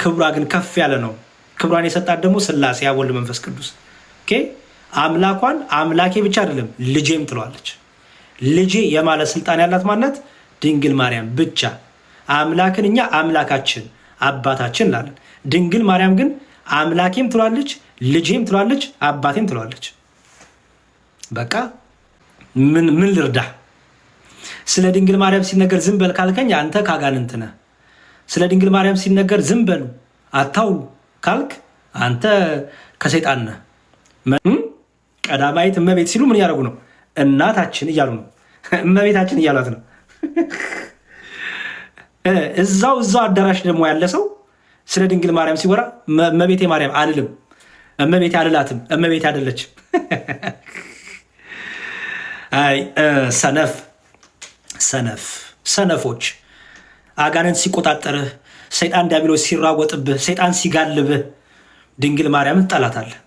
ክብሯ ግን ከፍ ያለ ነው። ክብሯን የሰጣት ደግሞ ሥላሴ አብ ወልድ መንፈስ ቅዱስ። ኦኬ አምላኳን አምላኬ ብቻ አይደለም ልጄም ትለዋለች። ልጄ የማለት ስልጣን ያላት ማናት? ድንግል ማርያም ብቻ። አምላክን እኛ አምላካችን አባታችን እንላለን። ድንግል ማርያም ግን አምላኬም ትለዋለች፣ ልጄም ትለዋለች፣ አባቴም ትለዋለች። በቃ ምን ልርዳ? ስለ ድንግል ማርያም ሲነገር ዝም በል ካልከኝ አንተ ካጋንንት ነህ። ስለ ድንግል ማርያም ሲነገር ዝም በሉ አታውሉ ካልክ አንተ ከሰይጣን ነህ። ቀዳማዊት እመቤት ሲሉ ምን እያደረጉ ነው? እናታችን እያሉ ነው። እመቤታችን እያሏት ነው። እዛው አዳራሽ ደግሞ ያለ ሰው ስለ ድንግል ማርያም ሲወራ እመቤቴ ማርያም አልልም፣ እመቤቴ አልላትም፣ እመቤቴ አይደለችም። አይ ሰነፎች፣ አጋንንት ሲቆጣጠርህ፣ ሰይጣን ዲያብሎስ ሲራወጥብህ፣ ሰይጣን ሲጋልብህ ድንግል ማርያምን ትጠላታለህ።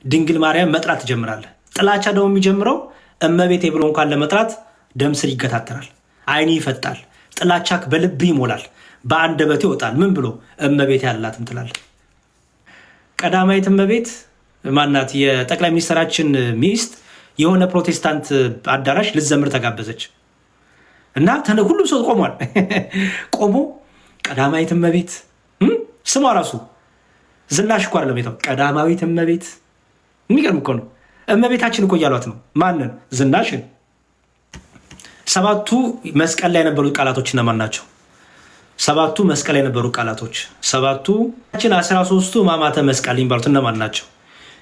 ድንግል ማርያም መጥራት ትጀምራለህ። ጥላቻ ደግሞ የሚጀምረው እመቤቴ ብሎ እንኳን ለመጥራት ደም ስር ይገታተራል፣ አይን ይፈጣል፣ ጥላቻ በልብ ይሞላል፣ በአንደበት ይወጣል። ምን ብሎ እመቤቴ አልላትም ትላለህ። ቀዳማዊት እመቤት ማናት? የጠቅላይ ሚኒስትራችን ሚስት የሆነ ፕሮቴስታንት አዳራሽ ልትዘምር ተጋበዘች እና ሁሉም ሰው ቆሟል። ቆሞ ቀዳማዊት እመቤት ስሟ ራሱ ዝናሽ እኮ አይደለም የተው ቀዳማዊት እመቤት። የሚገርም እኮ ነው። እመቤታችን እኮ እያሏት ነው። ማንን? ዝናሽን። ሰባቱ መስቀል ላይ የነበሩ ቃላቶች እነማን ናቸው? ሰባቱ መስቀል ላይ የነበሩ ቃላቶች ሰባቱ 13ቱ ሕማማተ መስቀል የሚባሉት እነማን ናቸው?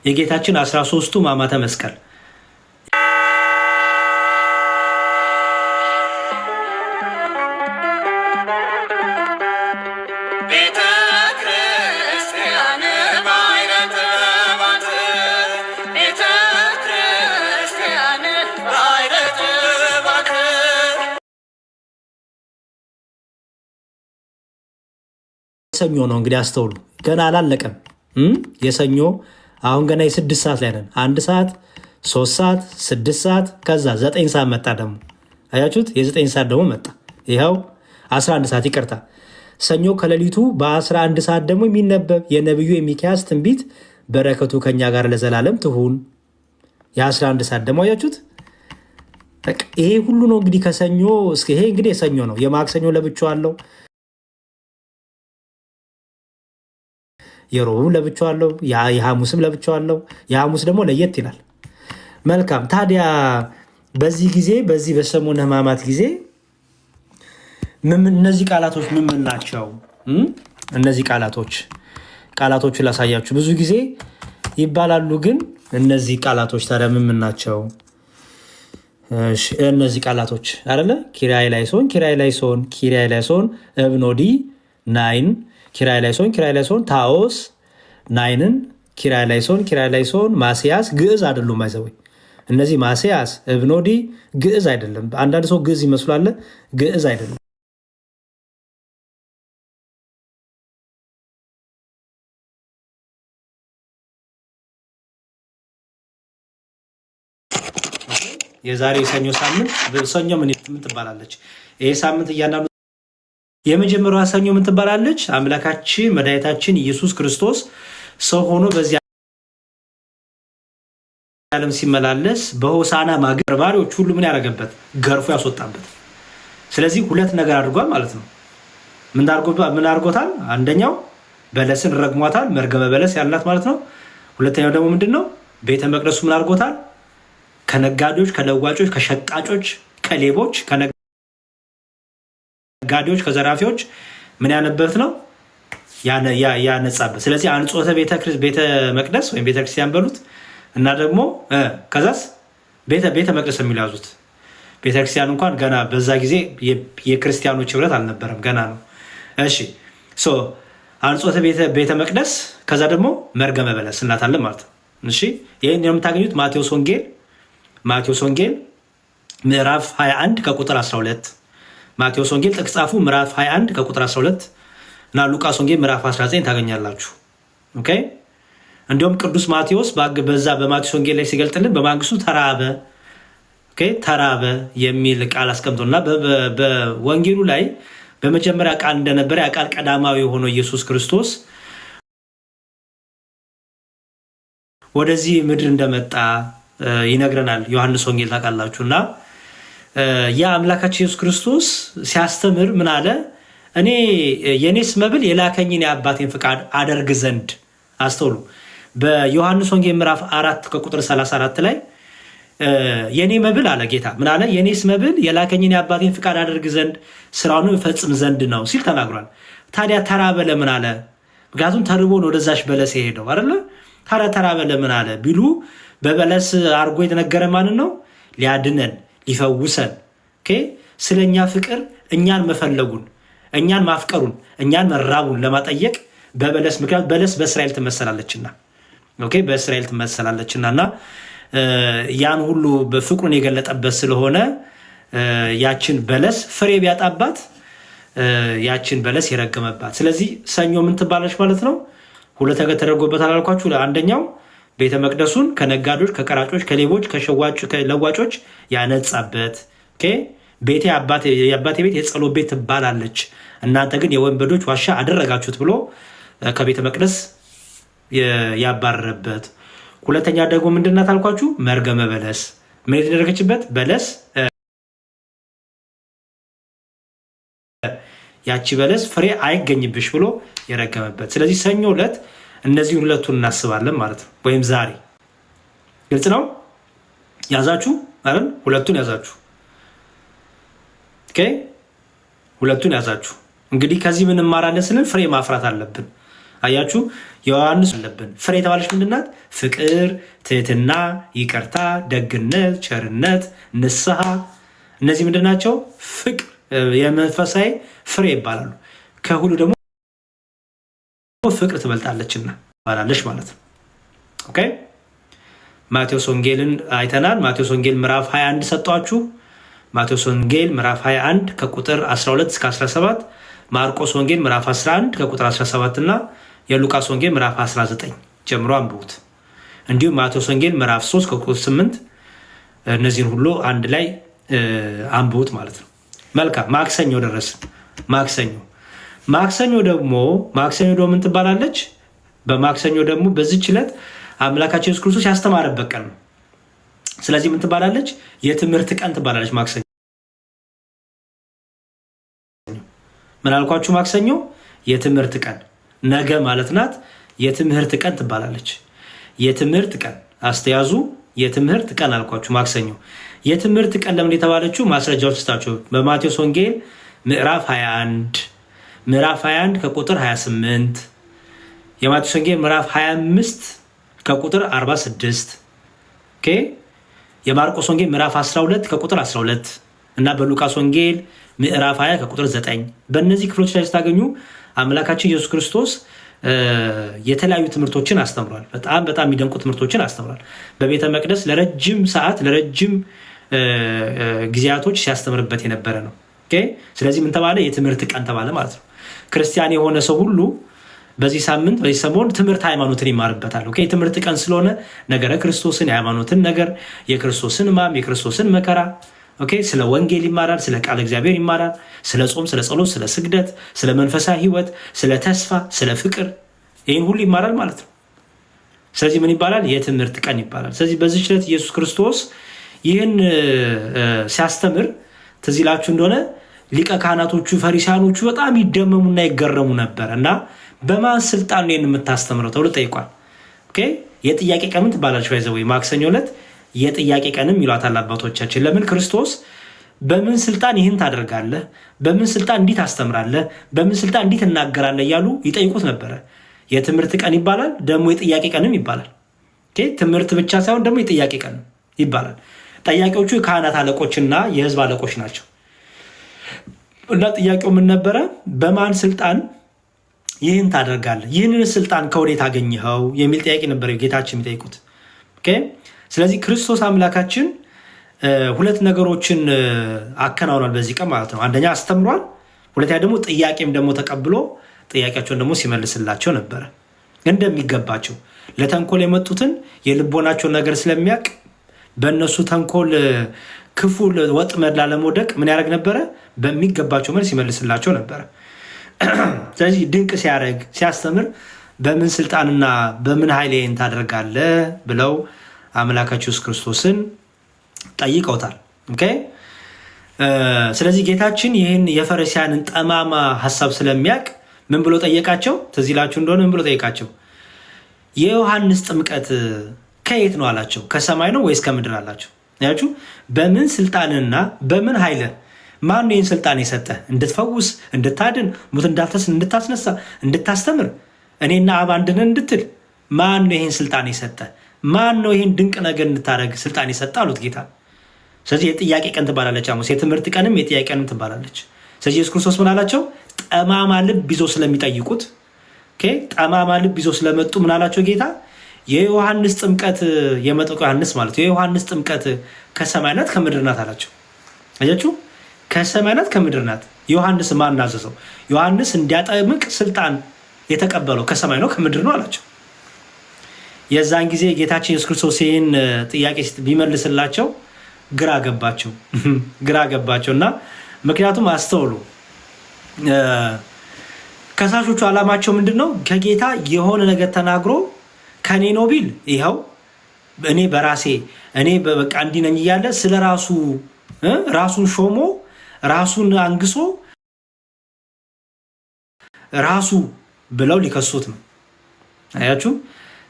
የጌታችን 13ቱ ሕማማተ መስቀል ሰኞ ነው እንግዲህ አስተውሉ። ገና አላለቀም የሰኞ አሁን ገና የ6 ሰዓት ላይ ነን። 1 ሰዓት 3 ሰዓት 6 ሰዓት ከዛ 9 ሰዓት መጣ። ደግሞ አያችሁት? የ9 ሰዓት ደግሞ መጣ። ይኸው 11 ሰዓት ይቅርታ። ሰኞ ከሌሊቱ በ11 ሰዓት ደግሞ የሚነበብ የነቢዩ የሚክያስ ትንቢት በረከቱ ከኛ ጋር ለዘላለም ትሁን። የ11 ሰዓት ደግሞ አያችሁት? ይሄ ሁሉ ነው እንግዲህ ከሰኞ እስከ ይሄ እንግዲህ የሰኞ ነው። የማክሰኞ ለብቻው አለው፣ የሮብም ለብቻው አለው፣ የሐሙስም ለብቻው አለው። የሐሙስ ደግሞ ለየት ይላል። መልካም። ታዲያ በዚህ ጊዜ በዚህ በሰሙነ ሕማማት ጊዜ እነዚህ ቃላቶች ምን ናቸው? እነዚህ ቃላቶቹን ላሳያችሁ። ብዙ ጊዜ ይባላሉ፣ ግን እነዚህ ቃላቶች ታዲያ ምን ናቸው? እነዚህ ቃላቶች አይደለ? ኪራይ ላይ ሶን እብኖዲ ናይን ኪራይ ላይ ሶን ታኦስ ናይንን ኪራይ ላይ ሶን ማስያስ ግዕዝ አይደሉም። አይዘው እነዚህ ማስያስ እብኖዲ ግዕዝ አይደለም። አንዳንድ ሰው ግዕዝ ይመስላል፣ ግዕዝ አይደለም። የዛሬ ሰኞ ሳምንት ሰኞ ምን ትባላለች? ይሄ ሳምንት እያንዳንዱ የመጀመሪያዋ ሰኞ ምን ትባላለች? አምላካችን መድኃኒታችን ኢየሱስ ክርስቶስ ሰው ሆኖ በዚህ ዓለም ሲመላለስ በሆሳና ማገር ባሪዎች ሁሉ ምን ያደረገበት? ገርፎ ያስወጣበት። ስለዚህ ሁለት ነገር አድርጓል ማለት ነው። ምን አድርጎታል? አንደኛው በለስን ረግሟታል፣ መርገመ በለስ ያላት ማለት ነው። ሁለተኛው ደግሞ ምንድነው? ቤተ መቅደሱ ምን አድርጎታል? ከነጋዴዎች፣ ከለዋጮች፣ ከሸቃጮች፣ ከሌቦች፣ ከነጋዴዎች፣ ከዘራፊዎች ምን ያነበት ነው? ያነጻበት። ስለዚህ አንጾተ ቤተ መቅደስ ወይም ቤተክርስቲያን በሉት እና ደግሞ ከዛስ ቤተ መቅደስ የሚያዙት ቤተክርስቲያን እንኳን ገና በዛ ጊዜ የክርስቲያኖች ህብረት አልነበረም፣ ገና ነው። እሺ አንጾተ ቤተ መቅደስ ከዛ ደግሞ መርገመ በለስ እናታለን ማለት ነው። እሺ ይሄን የምታገኙት ማቴዎስ ወንጌል ምዕራፍ 21 ከቁጥር 12 ማቴዎስ ወንጌል ጥቅስ ጻፉ። ምዕራፍ 21 ከቁጥር 12 እና ሉቃስ ወንጌል ምዕራፍ 19 ታገኛላችሁ። ኦኬ እንዲሁም ቅዱስ ማቴዎስ በዛ በማቴዎስ ወንጌል ላይ ሲገልጥልን በማግስቱ ተራበ የሚል ቃል አስቀምጦና በወንጌሉ ላይ በመጀመሪያ ቃል እንደነበረ ያ ቃል ቀዳማዊ ሆኖ ኢየሱስ ክርስቶስ ወደዚህ ምድር እንደመጣ ይነግረናል ዮሐንስ ወንጌል ታውቃላችሁና ያ አምላካችን ኢየሱስ ክርስቶስ ሲያስተምር ምን አለ? እኔ የኔስ መብል የላከኝን የአባቴን ፍቃድ አደርግ ዘንድ አስተውሉ። በዮሐንስ ወንጌል ምዕራፍ 4 ከቁጥር 34 ላይ የኔ መብል አለ ጌታ ምን አለ? የኔስ መብል የላከኝን የአባቴን ፍቃድ አደርግ ዘንድ ስራውን እፈጽም ዘንድ ነው ሲል ተናግሯል። ታዲያ ተራበ ለምን አለ? ምክንያቱም ተርቦን ወደዛች በለስ የሄደው አይደለ? ታዲያ ተራበ ለምን አለ ቢሉ በበለስ አርጎ የተነገረ ማንን ነው? ሊያድነን ሊፈውሰን ስለኛ ፍቅር እኛን መፈለጉን እኛን ማፍቀሩን እኛን መራቡን ለማጠየቅ በበለስ ምክንያት በለስ በእስራኤል ትመሰላለችና በእስራኤል ትመሰላለችና እና ያን ሁሉ በፍቅሩን የገለጠበት ስለሆነ ያችን በለስ ፍሬ ቢያጣባት ያችን በለስ የረገመባት። ስለዚህ ሰኞ ምን ትባለች ማለት ነው? ሁለት ነገር ተደርጎበታል አልኳችሁ። አንደኛው ቤተ መቅደሱን ከነጋዶች፣ ከቀራጮች፣ ከሌቦች፣ ከለዋጮች ያነጻበት ቤቴ የአባቴ ቤት የጸሎት ቤት ትባላለች፣ እናንተ ግን የወንበዶች ዋሻ አደረጋችሁት ብሎ ከቤተ መቅደስ ያባረረበት። ሁለተኛ ደግሞ ምንድናት አልኳችሁ? መርገመ በለስ ምን የተደረገችበት በለስ ያቺ በለስ ፍሬ አይገኝብሽ ብሎ የረገመበት። ስለዚህ ሰኞ ዕለት እነዚህን ሁለቱን እናስባለን ማለት ነው። ወይም ዛሬ ግልጽ ነው። ያዛችሁ አይደል? ሁለቱን ያዛችሁ። ሁለቱን ያዛችሁ። እንግዲህ ከዚህ ምን እንማራለን ስንል ፍሬ ማፍራት አለብን። አያችሁ ዮሐንስ አለብን ፍሬ የተባለች ምንድናት? ፍቅር፣ ትህትና፣ ይቅርታ፣ ደግነት፣ ቸርነት፣ ንስሐ። እነዚህ ምንድናቸው? ፍቅር የመንፈሳዊ ፍሬ ይባላሉ። ከሁሉ ደግሞ ፍቅር ትበልጣለችና ባላለች ማለት ነው። ማቴዎስ ወንጌልን አይተናል። ማቴዎስ ወንጌል ምዕራፍ 21 ሰጧችሁ። ማቴዎስ ወንጌል ምዕራፍ 21 ከቁጥር 12 እስከ 17፣ ማርቆስ ወንጌል ምዕራፍ 11 ከቁጥር 17 እና የሉቃስ ወንጌል ምዕራፍ 19 ጀምሮ አንብቡት። እንዲሁም ማቴዎስ ወንጌል ምዕራፍ 3 ከቁጥር 8። እነዚህን ሁሉ አንድ ላይ አንብቡት ማለት ነው። መልካም ማክሰኞ ደረስን። ማክሰኞ ደግሞ ምን ትባላለች? በማክሰኞ ደግሞ በዚህች ዕለት አምላካችን ኢየሱስ ክርስቶስ ያስተማረበት ቀን ነው። ስለዚህ ምን ትባላለች? የትምህርት ቀን ትባላለች። ማክሰኞ ምን አልኳችሁ? ማክሰኞ የትምህርት ቀን ነገ ማለት ናት። የትምህርት ቀን ትባላለች። የትምህርት ቀን አስተያዙ። የትምህርት ቀን አልኳችሁ ማክሰኞ። የትምህርት ቀን ለምን የተባለችው ማስረጃዎች ስታችሁ በማቴዎስ ወንጌል ምዕራፍ 21 ከቁጥር 28፣ የማቴዎስ ወንጌል ምዕራፍ 25 ከቁጥር 46፣ የማርቆስ ወንጌል ምዕራፍ 12 ከቁጥር 12 እና በሉቃስ ወንጌል ምዕራፍ 20 ከቁጥር 9። በእነዚህ ክፍሎች ላይ ስታገኙ አምላካችን ኢየሱስ ክርስቶስ የተለያዩ ትምህርቶችን አስተምሯል። በጣም የሚደንቁ ትምህርቶችን አስተምሯል። በቤተ መቅደስ ለረጅም ሰዓት ለረጅም ጊዜያቶች ሲያስተምርበት የነበረ ነው። ስለዚህ ምን ተባለ? የትምህርት ቀን ተባለ ማለት ነው። ክርስቲያን የሆነ ሰው ሁሉ በዚህ ሳምንት በዚህ ሰሞን ትምህርት ሃይማኖትን ይማርበታል። የትምህርት ቀን ስለሆነ ነገረ ክርስቶስን፣ የሃይማኖትን ነገር፣ የክርስቶስን ሕማም፣ የክርስቶስን መከራ፣ ስለ ወንጌል ይማራል፣ ስለ ቃል እግዚአብሔር ይማራል፣ ስለ ጾም፣ ስለ ጸሎት፣ ስለ ስግደት፣ ስለ መንፈሳዊ ሕይወት፣ ስለ ተስፋ፣ ስለ ፍቅር፣ ይህን ሁሉ ይማራል ማለት ነው። ስለዚህ ምን ይባላል? የትምህርት ቀን ይባላል። ስለዚህ በዚህ ዕለት ኢየሱስ ክርስቶስ ይህን ሲያስተምር ትዝ ይላችሁ እንደሆነ ሊቀ ካህናቶቹ ፈሪሳኖቹ በጣም ይደመሙና ይገረሙ ነበር እና በማን ስልጣን ነው የምታስተምረው ተብሎ ጠይቋል። የጥያቄ ቀን ትባላለች። ወይ ማክሰኞ ዕለት የጥያቄ ቀንም ይሏታል አባቶቻችን። ለምን? ክርስቶስ በምን ስልጣን ይህን ታደርጋለህ፣ በምን ስልጣን እንዲህ ታስተምራለህ፣ በምን ስልጣን እንዲህ ትናገራለህ እያሉ ይጠይቁት ነበረ። የትምህርት ቀን ይባላል፣ ደግሞ የጥያቄ ቀንም ይባላል። ትምህርት ብቻ ሳይሆን ደግሞ የጥያቄ ቀን ይባላል። ጠያቂዎቹ የካህናት አለቆችና የህዝብ አለቆች ናቸው። እና ጥያቄው ምን ነበረ? በማን ስልጣን ይህን ታደርጋለህ? ይህንን ስልጣን ከወዴት አገኘኸው? የሚል ጥያቄ ነበር ጌታችን የሚጠይቁት። ስለዚህ ክርስቶስ አምላካችን ሁለት ነገሮችን አከናውኗል በዚህ ቀን ማለት ነው። አንደኛ አስተምሯል፣ ሁለተኛ ደግሞ ጥያቄም ደግሞ ተቀብሎ ጥያቄያቸውን ደግሞ ሲመልስላቸው ነበረ እንደሚገባቸው። ለተንኮል የመጡትን የልቦናቸውን ነገር ስለሚያውቅ በእነሱ ተንኮል ክፉ ወጥመድ ላለመውደቅ ምን ያደርግ ነበረ? በሚገባቸው መልስ ይመልስላቸው ነበረ። ስለዚህ ድንቅ ሲያደርግ ሲያስተምር በምን ስልጣንና በምን ኃይል ይህን ታደርጋለህ ብለው አምላካቸው ኢየሱስ ክርስቶስን ጠይቀውታል። ኦኬ። ስለዚህ ጌታችን ይህን የፈሪሳውያንን ጠማማ ሀሳብ ስለሚያውቅ ምን ብሎ ጠየቃቸው? ትዝ ይላችሁ እንደሆነ ምን ብሎ ጠየቃቸው? የዮሐንስ ጥምቀት ከየት ነው አላቸው። ከሰማይ ነው ወይስ ከምድር አላቸው። ያችሁ በምን ስልጣንና በምን ኃይል ማን ነው ይህን ስልጣን የሰጠ? እንድትፈውስ፣ እንድታድን፣ ሙት እንድታስነሳ፣ እንድታስተምር፣ እኔና አብ አንድ ነን እንድትል ማን ነው ይህን ስልጣን የሰጠ? ማን ነው ይህን ድንቅ ነገር እንድታደርግ ስልጣን የሰጠ አሉት ጌታ። ስለዚህ የጥያቄ ቀን ትባላለች ሐሙስ፣ የትምህርት ቀንም የጥያቄ ቀንም ትባላለች። ስለዚህ ኢየሱስ ክርስቶስ ምን አላቸው? ጠማማ ልብ ይዞ ስለሚጠይቁት፣ ጠማማ ልብ ይዞ ስለመጡ ምን አላቸው ጌታ? የዮሐንስ ጥምቀት የመጥምቁ ዮሐንስ ማለት የዮሐንስ ጥምቀት ከሰማይ ናት ከምድር ናት አላቸው። አያችሁ? ከሰማይ ናት ከምድር ናት። ዮሐንስ ማን አዘዘው? ዮሐንስ እንዲያጠምቅ ስልጣን የተቀበለው ከሰማይ ነው ከምድር ነው አላቸው። የዛን ጊዜ ጌታችን ኢየሱስ ክርስቶስ ይህን ጥያቄ ቢመልስላቸው ግራ ገባቸው እና ምክንያቱም አስተውሉ፣ ከሳሾቹ ዓላማቸው ምንድን ነው? ከጌታ የሆነ ነገር ተናግሮ ከኔ ነው ቢል ይኸው እኔ በራሴ እኔ በቃ እንዲህ ነኝ እያለ ስለ ራሱን ሾሞ ራሱን አንግሶ ራሱ ብለው ሊከሱት ነው። አያችሁ?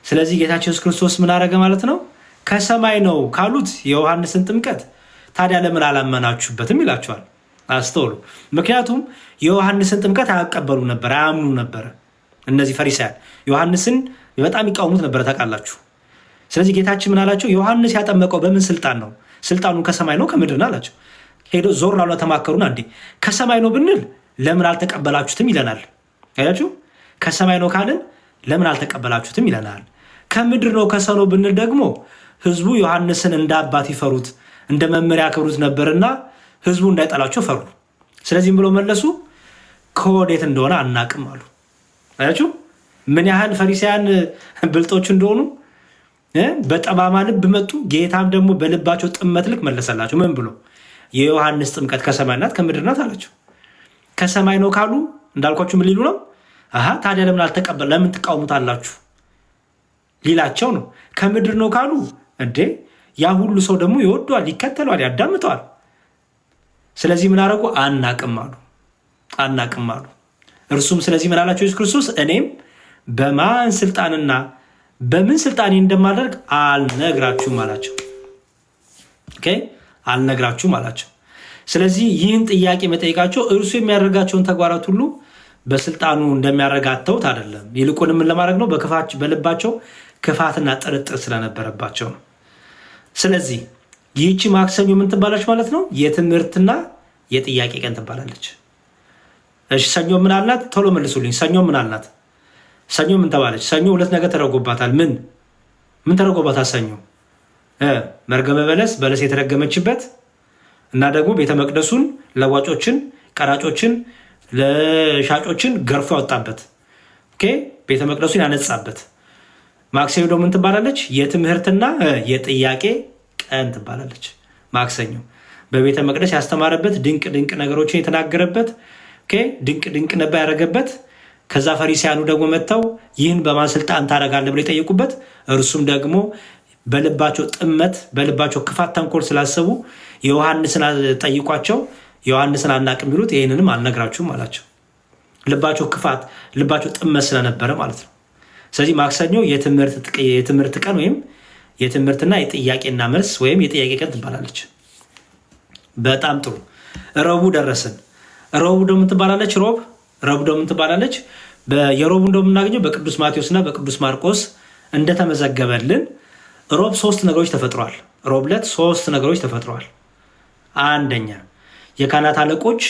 ስለዚህ ጌታችን ኢየሱስ ክርስቶስ ምን አደረገ ማለት ነው? ከሰማይ ነው ካሉት የዮሐንስን ጥምቀት ታዲያ ለምን አላመናችሁበትም ይላቸዋል። አስተውሉ። ምክንያቱም የዮሐንስን ጥምቀት አያቀበሉ ነበር፣ አያምኑ ነበረ። እነዚህ ፈሪሳውያን ዮሐንስን በጣም ይቃወሙት ነበረ፣ ታውቃላችሁ። ስለዚህ ጌታችን ምን አላቸው? ዮሐንስ ያጠመቀው በምን ስልጣን ነው? ስልጣኑ ከሰማይ ነው ከምድር ነው አላቸው። ሄዶ ዞር ላሉ ተማከሩና እንዴ ከሰማይ ነው ብንል ለምን አልተቀበላችሁትም ይለናል። አያችሁ? ከሰማይ ነው ካልን ለምን አልተቀበላችሁትም ይለናል። ከምድር ነው ከሰው ነው ብንል ደግሞ ህዝቡ ዮሐንስን እንደ አባት ይፈሩት እንደ መመሪያ ያከብሩት ነበርና ህዝቡ እንዳይጠላቸው ፈሩ። ስለዚህም ብሎ መለሱ፣ ከወዴት እንደሆነ አናቅም አሉ። አያችሁ ምን ያህል ፈሪሳውያን ብልጦች እንደሆኑ። በጠማማ ልብ መጡ። ጌታም ደግሞ በልባቸው ጥመት ልክ መለሰላቸው። ምን ብሎ? የዮሐንስ ጥምቀት ከሰማይ ናት ከምድር ናት አላቸው። ከሰማይ ነው ካሉ እንዳልኳችሁ ምን ሊሉ ነው? ታዲያ ለምን ትቃወሙታላችሁ ሊላቸው ነው። ከምድር ነው ካሉ እንዴ ያ ሁሉ ሰው ደግሞ ይወደዋል፣ ይከተለዋል፣ ያዳምጠዋል። ስለዚህ ምን አደረጉ? አናቅም አሉ። እርሱም ስለዚህ ምን አላቸው ኢየሱስ ክርስቶስ? እኔም በማን ስልጣንና በምን ስልጣኔ እንደማደርግ አልነግራችሁም አላቸው። አልነግራችሁም አላቸው። ስለዚህ ይህን ጥያቄ መጠየቃቸው እርሱ የሚያደርጋቸውን ተግባራት ሁሉ በስልጣኑ እንደሚያረጋተውት አይደለም። ይልቁንም ምን ለማድረግ ነው? በልባቸው ክፋትና ጥርጥር ስለነበረባቸው ነው። ስለዚህ ይህቺ ማክሰኞ ምን ትባላለች ማለት ነው? የትምህርትና የጥያቄ ቀን ትባላለች። እሺ ሰኞ ምን አልናት? ቶሎ መልሱልኝ። ሰኞ ምን አልናት? ሰኞ ምን ተባለች? ሰኞ ሁለት ነገር ተደርጎባታል። ምን ተደርጎባታል? ሰኞ መርገመ በለስ የተረገመችበት እና ደግሞ ቤተ መቅደሱን ለዋጮችን፣ ቀራጮችን፣ ለሻጮችን ገርፎ ያወጣበት ቤተ መቅደሱን ያነጻበት። ማክሰኞ ደግሞ ምን ትባላለች? የትምህርትና የጥያቄ ቀን ትባላለች። ማክሰኞ በቤተ መቅደስ ያስተማረበት፣ ድንቅ ድንቅ ነገሮችን የተናገረበት፣ ድንቅ ነባ ያደረገበት። ከዛ ፈሪሳያኑ ደግሞ መጥተው ይህን በማን ስልጣን ታደርጋለህ ብለው የጠየቁበት፣ እርሱም ደግሞ በልባቸው ጥመት በልባቸው ክፋት ተንኮል ስላሰቡ ዮሐንስን ጠይቋቸው፣ ዮሐንስን አናቅም ቢሉት ይህንንም አልነግራችሁም አላቸው። ልባቸው ክፋት ልባቸው ጥመት ስለነበረ ማለት ነው። ስለዚህ ማክሰኞ የትምህርት ቀን ወይም የትምህርትና የጥያቄና መልስ ወይም የጥያቄ ቀን ትባላለች። በጣም ጥሩ። ረቡዕ ደረስን። ረቡዕ ደግሞ ትባላለች። ረቡዕ ደግሞ ትባላለች። የረቡዕ እንደምናገኘው በቅዱስ ማቴዎስና በቅዱስ ማርቆስ እንደተመዘገበልን ሮብ 3 ነገሮች ተፈጥሯል። ሮብ ዕለት 3 ነገሮች ተፈጥሯል። አንደኛ የካህናት አለቆች፣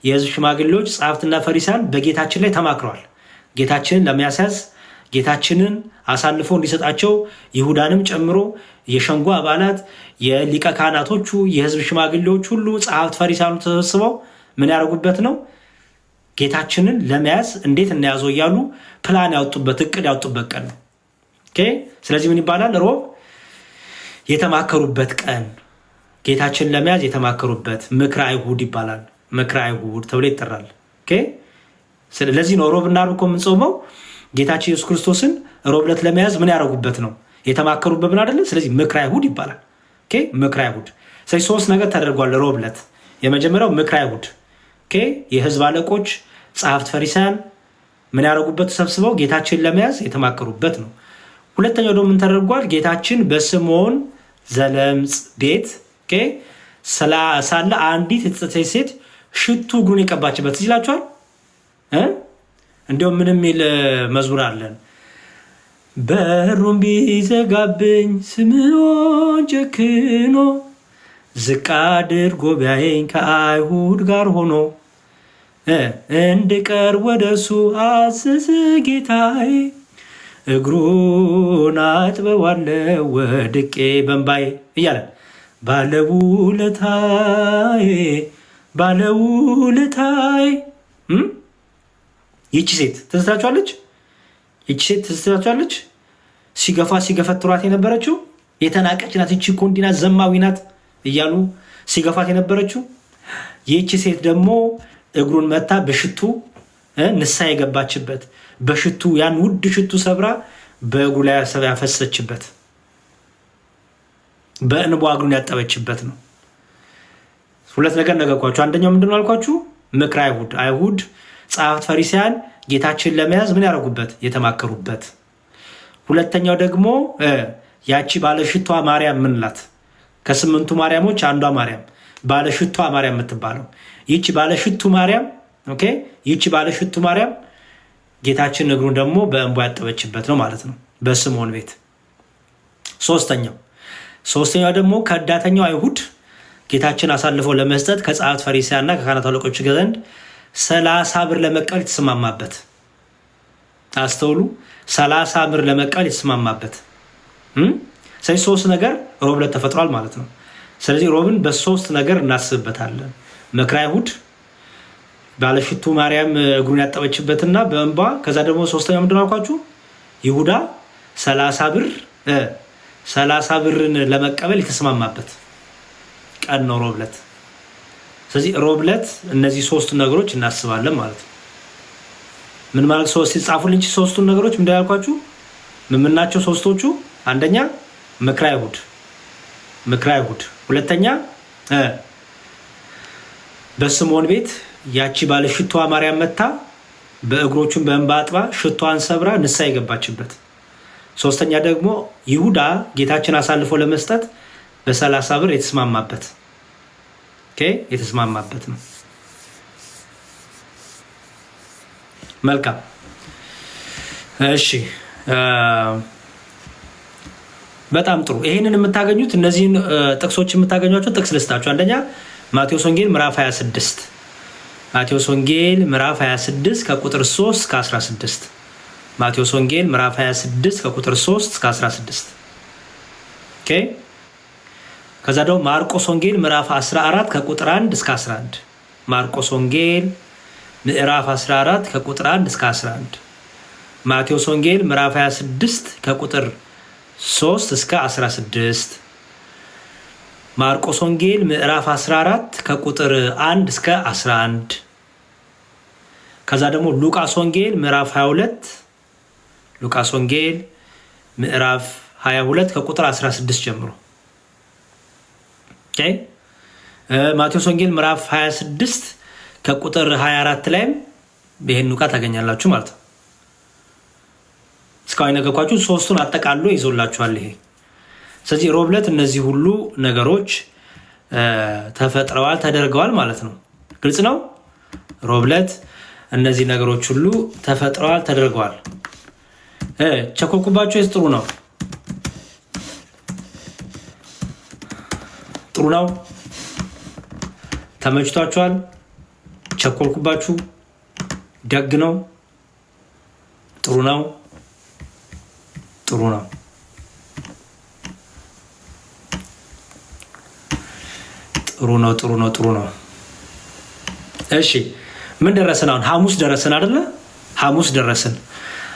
የህዝብ ሽማግሌዎች፣ ጸሐፍትና ፈሪሳውያን በጌታችን ላይ ተማክረዋል። ጌታችንን ለመያዝ ጌታችንን አሳልፎ እንዲሰጣቸው ይሁዳንም ጨምሮ የሸንጎ አባላት፣ የሊቀ ካህናቶቹ፣ የህዝብ ሽማግሌዎች ሁሉ ጸሐፍት፣ ፈሪሳውያኑ ተሰብስበው ምን ያደርጉበት ነው? ጌታችንን ለመያዝ እንዴት እናያዘው እያሉ ፕላን ያወጡበት እቅድ ያወጡበት ቀን ነው። ስለዚህ ምን ይባላል? ሮብ የተማከሩበት ቀን ጌታችን ለመያዝ የተማከሩበት ምክረ አይሁድ ይባላል። ምክረ አይሁድ ተብሎ ይጠራል። ኦኬ። ስለዚህ ነው ሮብና ዓርብ እኮ የምንጾመው ጌታችን ኢየሱስ ክርስቶስን ሮብ ዕለት ለመያዝ ምን ያደረጉበት ነው የተማከሩበት ምን አይደለ? ስለዚህ ምክረ አይሁድ ይባላል። ኦኬ። ምክረ አይሁድ። ስለዚህ ሶስት ነገር ተደርጓል ሮብ ዕለት። የመጀመሪያው ምክረ አይሁድ የህዝብ አለቆች ጸሐፍት ፈሪሳውያን ምን ያደረጉበት ተሰብስበው ጌታችን ለመያዝ የተማከሩበት ነው። ሁለተኛው ደግሞ ምን ተደርጓል? ጌታችን በስምዖን ዘለምጽ ቤት ሳለ አንዲት የተጸጸተች ሴት ሽቱ እግሩን የቀባችበት ይላችኋል። እንዲሁም ምንም የሚል መዝሙር አለን። በሩን ቢዘጋብኝ ስምዖን ጨክኖ ዝቅ አድርጎ ቢያየኝ ከአይሁድ ጋር ሆኖ እንድቀርብ ወደ እሱ አዘዘ ጌታዬ። እግሩን አጥበዋለሁ ወድቄ በእንባዬ እያለ ባለውለታዬ ባለውለታዬ። ይቺ ሴት ትዝታችኋለች። ይቺ ሴት ትዝታችኋለች። ሲገፈትሯት የነበረችው የተናቀች ናት። ይቺ እኮ እንዲህ ናት፣ ዘማዊ ናት እያሉ ሲገፋት የነበረችው ይቺ ሴት ደግሞ እግሩን መታ በሽቱ ንስሐ የገባችበት በሽቱ ያን ውድ ሽቱ ሰብራ በእግሩ ላይ ያፈሰችበት በእንቧ እግሩን ያጠበችበት ነው። ሁለት ነገር ነገርኳችሁ። አንደኛው ምንድነው አልኳችሁ? ምክረ አይሁድ አይሁድ ጸሐፍት ፈሪሳውያን ጌታችን ለመያዝ ምን ያደረጉበት የተማከሩበት። ሁለተኛው ደግሞ ያቺ ባለሽቷ ማርያም ምንላት ከስምንቱ ማርያሞች አንዷ ማርያም ባለሽቷ ማርያም የምትባለው ይቺ ባለሽቱ ማርያም ኦኬ። ይቺ ባለሽቱ ማርያም ጌታችን እግሩን ደግሞ በእንቧ ያጠበችበት ነው ማለት ነው በስምዖን ቤት። ሶስተኛው ደግሞ ከዳተኛው አይሁድ ጌታችን አሳልፈው ለመስጠት ከጸሐፍት ፈሪሳውያንና ከካህናት አለቆች ዘንድ 30 ብር ለመቀበል የተስማማበት። አስተውሉ፣ 30 ብር ለመቀበል የተስማማበት። ስለዚህ ሶስት ነገር ሮብ ዕለት ተፈጥሯል ማለት ነው። ስለዚህ ሮብን በሶስት ነገር እናስብበታለን። ምክረ አይሁድ፣ ባለሽቱ ማርያም እግሩን ያጠበችበትና በእንባ፣ ከዛ ደግሞ ሶስተኛው ምንድን ነው አልኳችሁ? ይሁዳ 30 ብርን ለመቀበል የተስማማበት ቀን ነው ሮብ ዕለት። ስለዚህ ሮብ ዕለት እነዚህ ሶስቱ ነገሮች እናስባለን ማለት ነው። ምን ማለት ሶስት ይጻፉልኝ። ሶስቱን ነገሮች ምንድን ያልኳችሁ ምን ናቸው ሶስቶቹ? አንደኛ ምክረ አይሁድ፣ ሁለተኛ በስምዖን ቤት ያቺ ባለ ሽቷ ማርያም መታ በእግሮቹን በእንባ አጥባ ሽቷን ሰብራ ንስሐ የገባችበት፣ ሶስተኛ ደግሞ ይሁዳ ጌታችን አሳልፎ ለመስጠት በ30 ብር የተስማማበት ነው። መልካም እሺ፣ በጣም ጥሩ። ይሄንን የምታገኙት እነዚህን ጥቅሶች የምታገኟቸው ጥቅስ ልስጣችሁ። አንደኛ ማቴዎስ ወንጌል ምዕራፍ 26 ማቴዎስ ወንጌል ምዕራፍ 26 ከቁጥር 3 እስከ 16 ማቴዎስ ወንጌል ምዕራፍ 26 ከቁጥር 3 እስከ 16 ኦኬ። ከዛ ደግሞ ማርቆስ ወንጌል ምዕራፍ 14 ከቁጥር 1 እስከ 11 ማርቆስ ወንጌል ምዕራፍ 14 ከቁጥር 1 እስከ 11 ማቴዎስ ወንጌል ምዕራፍ 26 ከቁጥር 3 እስከ 16 ማርቆስ ወንጌል ምዕራፍ 14 ከቁጥር 1 እስከ 11 ከዛ ደግሞ ሉቃስ ወንጌል ምዕራፍ 22 ሉቃስ ወንጌል ምዕራፍ 22 ከቁጥር 16 ጀምሮ ኦኬ። ማቴዎስ ወንጌል ምዕራፍ 26 ከቁጥር 24 ላይም ይሄን ሉቃ ታገኛላችሁ ማለት ነው። እስካሁን ነገርኳችሁ ሶስቱን አጠቃሎ ይዞላችኋል ይሄ። ስለዚህ ሮብ ዕለት እነዚህ ሁሉ ነገሮች ተፈጥረዋል ተደርገዋል ማለት ነው። ግልጽ ነው። ሮብ ዕለት እነዚህ ነገሮች ሁሉ ተፈጥረዋል ተደርገዋል። ቸኮልኩባችሁ? ጥሩ ነው ጥሩ ነው። ተመችቷችኋል? ቸኮልኩባችሁ? ደግ ነው። ጥሩ ነው ጥሩ ነው። ጥሩ ነው። እሺ ምን ደረሰን አሁን? ሐሙስ ደረሰን አይደለ? ሐሙስ ደረሰን።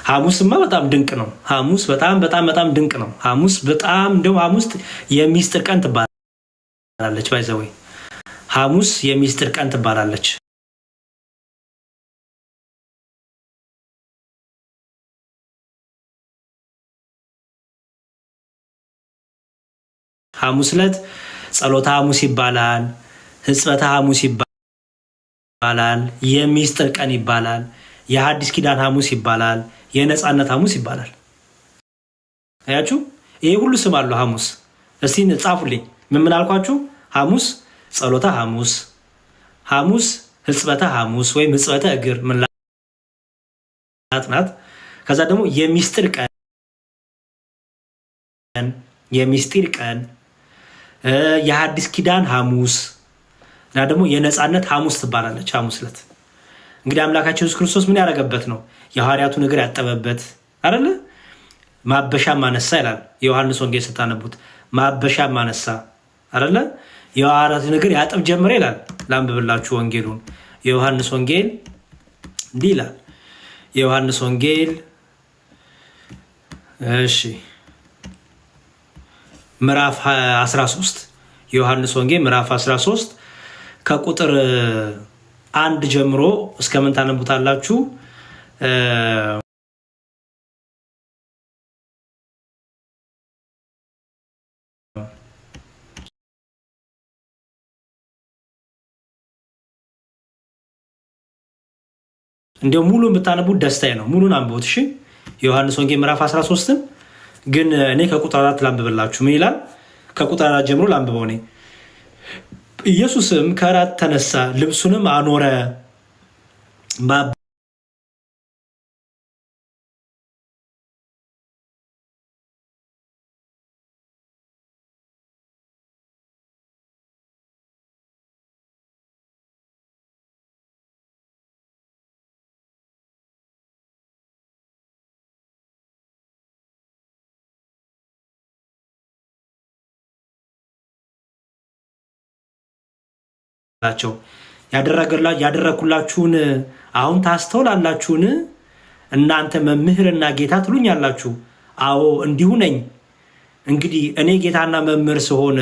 ሐሙስማ በጣም ድንቅ ነው። ሐሙስ በጣም ድንቅ ነው። ሐሙስ በጣም እንደው ሐሙስ የሚስጥር ቀን ትባላለች። ትባላለች። ባይዘወይ ሐሙስ የሚስጥር ቀን ትባላለች። ሐሙስ ዕለት ጸሎተ ሐሙስ ይባላል፣ ሕጽበተ ሐሙስ ይባላል፣ የሚስጥር ቀን ይባላል፣ የሐዲስ ኪዳን ሐሙስ ይባላል፣ የነጻነት ሐሙስ ይባላል። አያችሁ፣ ይሄ ሁሉ ስም አለው ሐሙስ። እስቲ ጻፉልኝ። ምን አልኳችሁ? ሐሙስ ጸሎተ ሐሙስ፣ ሐሙስ ሕጽበተ ሐሙስ ወይም ሕጽበተ እግር ምንላት ናት። ከዛ ደግሞ የሚስጥር ቀን፣ የሚስጥር ቀን፣ የሐዲስ ኪዳን ሐሙስ እና ደግሞ የነጻነት ሐሙስ ትባላለች። ሐሙስ ዕለት እንግዲህ አምላካችን ኢየሱስ ክርስቶስ ምን ያደረገበት ነው? የሐዋርያቱን እግር ያጠበበት አይደለ? ማበሻም አነሳ ይላል የዮሐንስ ወንጌል ስታነቡት፣ ማበሻም አነሳ አይደለ? የሐዋርያቱን እግር ያጥብ ጀመረ ይላል። ላንብብላችሁ ወንጌሉን። የዮሐንስ ወንጌል እንዲህ ይላል። የዮሐንስ ወንጌል እሺ ምዕራፍ 13 የዮሐንስ ወንጌል ምዕራፍ 13 ከቁጥር 1 ጀምሮ እስከ ምን ታነቡታላችሁ? እንዲያው ሙሉ የምታነቡት ደስታዬ ነው። ሙሉን አንብቡት እሺ። የዮሐንስ ወንጌል ምዕራፍ 13ን ግን እኔ ከቁጥር 4 ላንብብላችሁ። ምን ይላል? ከቁጥር 4 ጀምሮ ላንብበው እኔ። ኢየሱስም ከራት ተነሳ፣ ልብሱንም አኖረ፣ ላቸው ያደረኩላችሁን አሁን ታስተውላላችሁን? እናንተ መምህርና ጌታ ትሉኛላችሁ። አዎ እንዲሁ ነኝ። እንግዲህ እኔ ጌታና መምህር ስሆን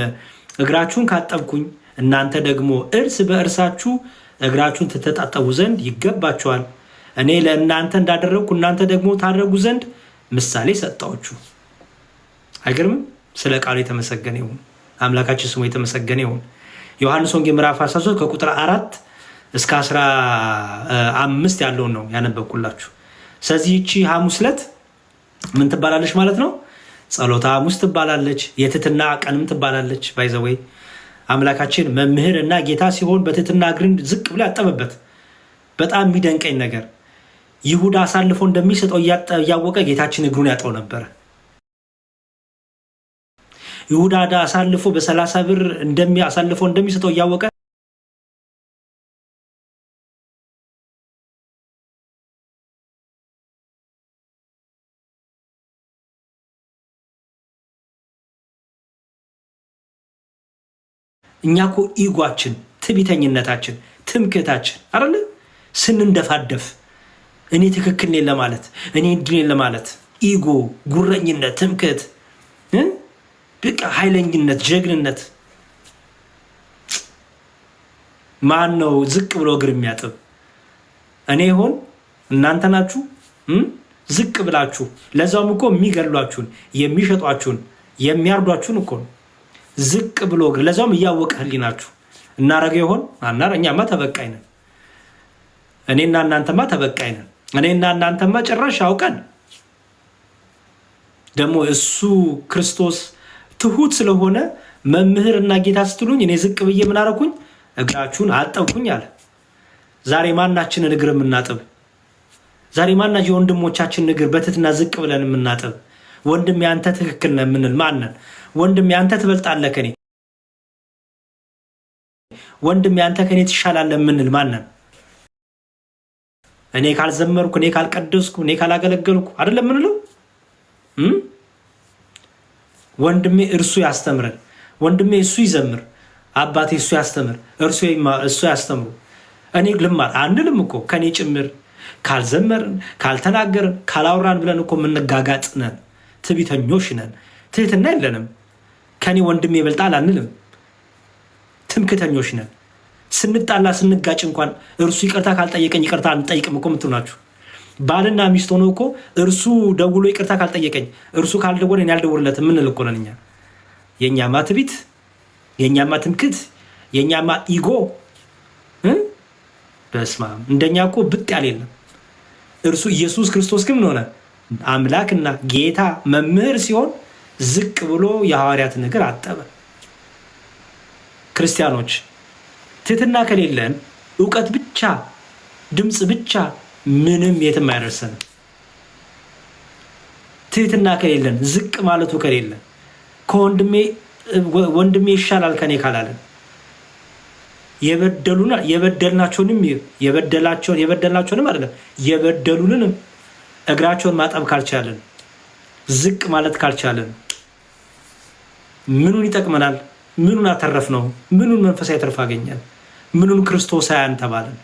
እግራችሁን ካጠብኩኝ፣ እናንተ ደግሞ እርስ በእርሳችሁ እግራችሁን ትተጣጠቡ ዘንድ ይገባችኋል። እኔ ለእናንተ እንዳደረግኩ እናንተ ደግሞ ታደርጉ ዘንድ ምሳሌ ሰጣችሁ። አይገርምም? ስለ ቃሉ የተመሰገነ ይሁን። አምላካችን ስሙ የተመሰገነ ይሁን። ዮሐንስ ወንጌል ምዕራፍ 13 ከቁጥር 4 እስከ 15 ያለውን ነው ያነበብኩላችሁ። ስለዚህ ይቺ ሐሙስ ዕለት ምን ትባላለች ማለት ነው? ጸሎተ ሐሙስ ትባላለች። የትህትና ቀንም ትባላለች። ባይዘወይ አምላካችን መምህር እና ጌታ ሲሆን በትህትና እግርን ዝቅ ብሎ ያጠበበት በጣም የሚደንቀኝ ነገር ይሁዳ አሳልፎ እንደሚሰጠው እያወቀ ጌታችን እግሩን ያጥበው ነበረ። ይሁዳ አሳልፎ በ30 ብር አሳልፎ እንደሚሰጠው እያወቀ እኛ እኮ ኢጓችን፣ ትዕቢተኝነታችን፣ ትምክህታችን አይደለ ስንንደፋደፍ እኔ ትክክል ነኝ ለማለት እኔ እንዲህ ነኝ ለማለት ኢጎ፣ ጉረኝነት፣ ትምክህት፣ በቃ ኃይለኝነት፣ ጀግንነት። ማን ነው ዝቅ ብሎ እግር የሚያጥብ? እኔ ይሆን? እናንተ ናችሁ? ዝቅ ብላችሁ ለዛውም እኮ የሚገሏችሁን፣ የሚሸጧችሁን፣ የሚያርዷችሁን እኮ ነው ዝቅ ብሎ እግር፣ ለዛውም እያወቀ ህሊናችሁ እናረገ ይሆን? እኛማ ተበቃይ ነን። እኔና እናንተማ ተበቃይ ነን። እኔና እናንተማ ጭራሽ አውቀን ደግሞ እሱ ክርስቶስ ትሁት ስለሆነ መምህርና ጌታ ስትሉኝ እኔ ዝቅ ብዬ ምን አደረኩኝ? እግራችሁን አጠብኩኝ አለ። ዛሬ ማናችንን እግር የምናጥብ? ዛሬ ማናች የወንድሞቻችንን እግር በትህትና ዝቅ ብለን የምናጥብ? ወንድም ያንተ ትክክል ነው የምንል ማንን? ወንድም ያንተ ትበልጣለህ ከኔ፣ ወንድም ያንተ ከኔ ትሻላለህ የምንል ማንን? እኔ ካልዘመርኩ፣ እኔ ካልቀደስኩ፣ እኔ ካላገለገልኩ አይደለም የምንለው። ወንድሜ እርሱ ያስተምረን፣ ወንድሜ እሱ ይዘምር፣ አባቴ እሱ ያስተምር፣ እሱ ያስተምሩ፣ እኔ ልማር አንልም እኮ። ከኔ ጭምር ካልዘመርን፣ ካልተናገርን፣ ካላውራን ብለን እኮ የምንጋጋጥ ነን፣ ትዕቢተኞች ነን፣ ትህትና የለንም። ከኔ ወንድሜ ይበልጣል አንልም። ትምክተኞች ነን። ስንጣላ ስንጋጭ እንኳን እርሱ ይቅርታ ካልጠየቀኝ ይቅርታ አንጠይቅም እኮ የምትሉ ናችሁ። ባልና ሚስት ሆኖ እኮ እርሱ ደውሎ ይቅርታ ካልጠየቀኝ እርሱ ካልደወለ እኔ አልደውልለትም የምንል እኮ ነን እኛ። የእኛማ ትቢት፣ የእኛማ ትምክት፣ የእኛማ ኢጎ በስመ አብ እንደኛ እኮ ብጥ ያለ የለም። እርሱ ኢየሱስ ክርስቶስ ግን ምን ሆነ? አምላክና ጌታ መምህር ሲሆን ዝቅ ብሎ የሐዋርያትን እግር አጠበ። ክርስቲያኖች ትህትና ከሌለን እውቀት ብቻ ድምፅ ብቻ ምንም የትም አያደርሰንም። ትህትና ከሌለን ዝቅ ማለቱ ከሌለን ወንድሜ ይሻላል ከኔ ካላለን የበደልናቸውንም አይደለም የበደሉንም እግራቸውን ማጠብ ካልቻለን ዝቅ ማለት ካልቻለን ምኑን ይጠቅመናል? ምኑን አተረፍ ነው? ምኑን መንፈሳዊ ትርፍ አገኘን? ምኑን ክርስቶሳውያን ተባለን?